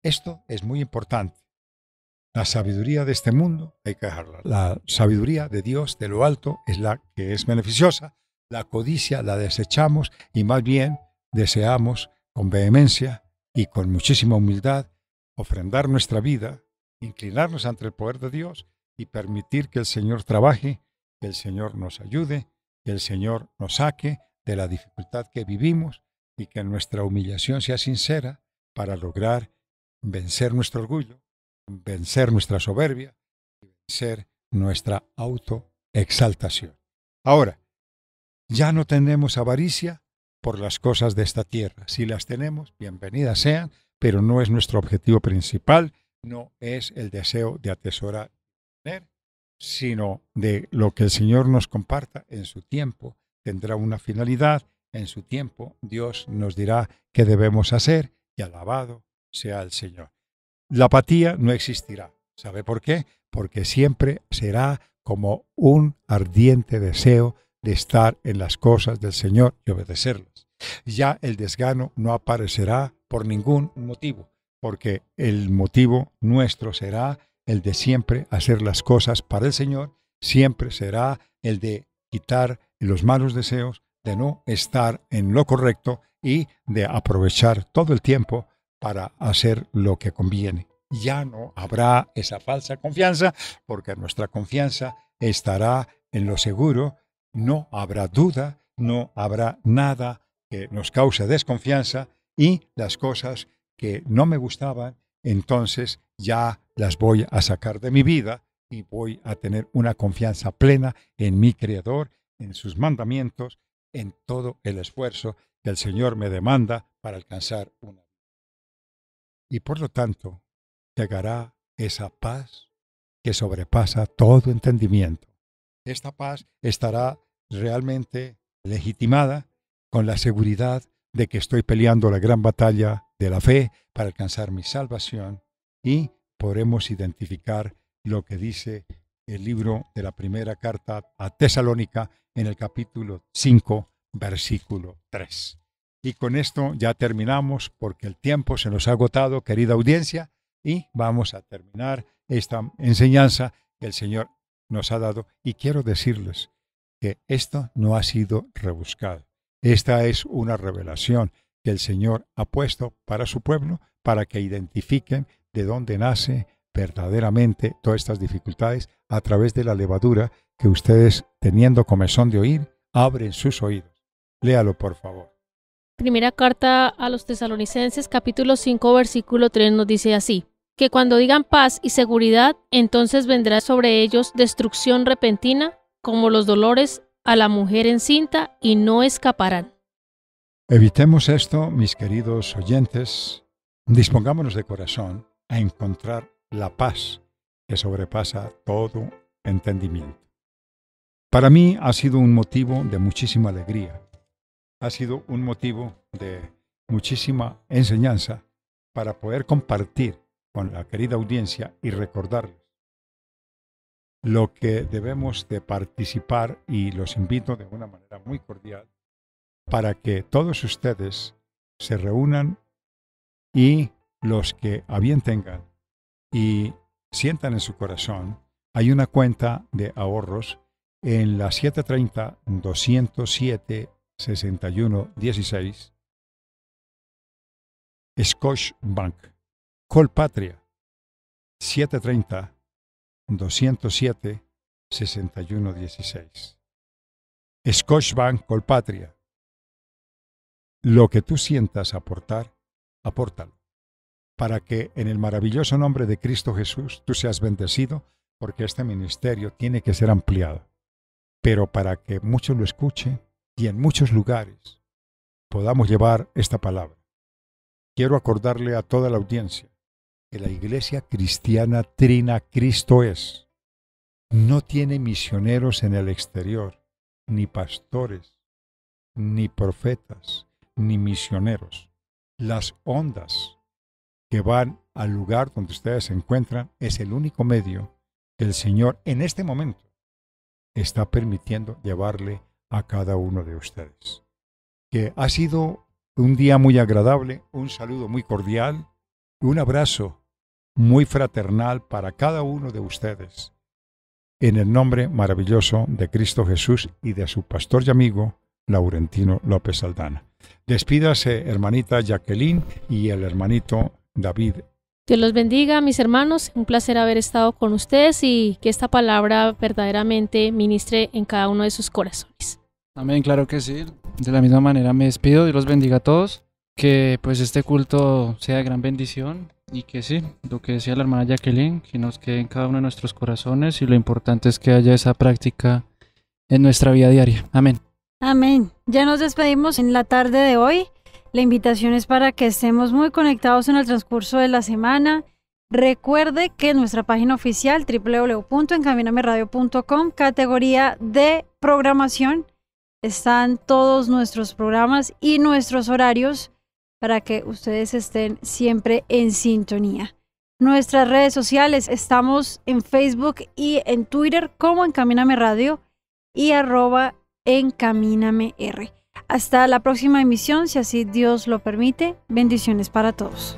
Esto es muy importante. La sabiduría de este mundo hay que dejarla. La sabiduría de Dios de lo alto es la que es beneficiosa. La codicia la desechamos y más bien deseamos con vehemencia y con muchísima humildad ofrendar nuestra vida, inclinarnos ante el poder de Dios y permitir que el Señor trabaje, que el Señor nos ayude, que el Señor nos saque de la dificultad que vivimos y que nuestra humillación sea sincera para lograr vencer nuestro orgullo, vencer nuestra soberbia y vencer nuestra autoexaltación. Ahora, ya no tenemos avaricia por las cosas de esta tierra. Si las tenemos, bienvenidas sean, pero no es nuestro objetivo principal, no es el deseo de atesorar y tener, sino de lo que el Señor nos comparta en su tiempo. Tendrá una finalidad, en su tiempo Dios nos dirá qué debemos hacer y alabado sea el Señor. La apatía no existirá. ¿Sabe por qué? Porque siempre será como un ardiente deseo de estar en las cosas del Señor y obedecerlas. Ya el desgano no aparecerá por ningún motivo, porque el motivo nuestro será el de siempre hacer las cosas para el Señor, siempre será el de quitar los malos deseos, de no estar en lo correcto y de aprovechar todo el tiempo para hacer lo que conviene. Ya no habrá esa falsa confianza, porque nuestra confianza estará en lo seguro, no habrá duda, no habrá nada que nos cause desconfianza y las cosas que no me gustaban, entonces ya las voy a sacar de mi vida y voy a tener una confianza plena en mi Creador, en sus mandamientos, en todo el esfuerzo que el Señor me demanda para alcanzar una vida. Y por lo tanto, llegará esa paz que sobrepasa todo entendimiento. Esta paz estará realmente legitimada con la seguridad de que estoy peleando la gran batalla de la fe para alcanzar mi salvación y podremos identificar lo que dice el libro de la primera carta a Tesalónica en el capítulo 5, versículo 3. Y con esto ya terminamos porque el tiempo se nos ha agotado, querida audiencia, y vamos a terminar esta enseñanza que el Señor nos ha dado. Y quiero decirles que esto no ha sido rebuscado. Esta es una revelación que el Señor ha puesto para su pueblo, para que identifiquen de dónde nace verdaderamente todas estas dificultades a través de la levadura que ustedes, teniendo comezón de oír, abren sus oídos. Léalo, por favor. Primera carta a los Tesalonicenses, capítulo 5, versículo 3 nos dice así: que cuando digan paz y seguridad, entonces vendrá sobre ellos destrucción repentina, como los dolores a la mujer encinta y no escaparán. Evitemos esto, mis queridos oyentes. Dispongámonos de corazón a encontrar la paz que sobrepasa todo entendimiento. Para mí ha sido un motivo de muchísima alegría. Ha sido un motivo de muchísima enseñanza para poder compartir con la querida audiencia y recordarles lo que debemos de participar, y los invito de una manera muy cordial para que todos ustedes se reúnan y los que a bien tengan y sientan en su corazón, hay una cuenta de ahorros en la 730-207-6116, Scotiabank, Colpatria, 730-207-6116. Scotiabank, Colpatria. Lo que tú sientas aportar, apórtalo, para que en el maravilloso nombre de Cristo Jesús tú seas bendecido, porque este ministerio tiene que ser ampliado, pero para que muchos lo escuchen y en muchos lugares podamos llevar esta palabra. Quiero acordarle a toda la audiencia que la Iglesia Cristiana Trina Cristo es. No tiene misioneros en el exterior, ni pastores, ni profetas, ni misioneros. Las ondas que van al lugar donde ustedes se encuentran es el único medio que el Señor en este momento está permitiendo llevarle a cada uno de ustedes. Que ha sido un día muy agradable, un saludo muy cordial, un abrazo muy fraternal para cada uno de ustedes, en el nombre maravilloso de Cristo Jesús y de su pastor y amigo Laurentino López Aldana. Despídase, hermanita Jacqueline y el hermanito David. Dios los bendiga, mis hermanos. Un placer haber estado con ustedes y que esta palabra verdaderamente ministre en cada uno de sus corazones. Amén, claro que sí. De la misma manera me despido. Dios los bendiga a todos. Que pues este culto sea de gran bendición y que sí, lo que decía la hermana Jacqueline, que nos quede en cada uno de nuestros corazones, y lo importante es que haya esa práctica en nuestra vida diaria. Amén. Amén. Ya nos despedimos en la tarde de hoy. La invitación es para que estemos muy conectados en el transcurso de la semana. Recuerde que en nuestra página oficial www.encaminameradio.com, categoría de programación, están todos nuestros programas y nuestros horarios para que ustedes estén siempre en sintonía. Nuestras redes sociales, estamos en Facebook y en Twitter como Encamíname Radio y @EncamínameR. Hasta la próxima emisión, si así Dios lo permite. Bendiciones para todos.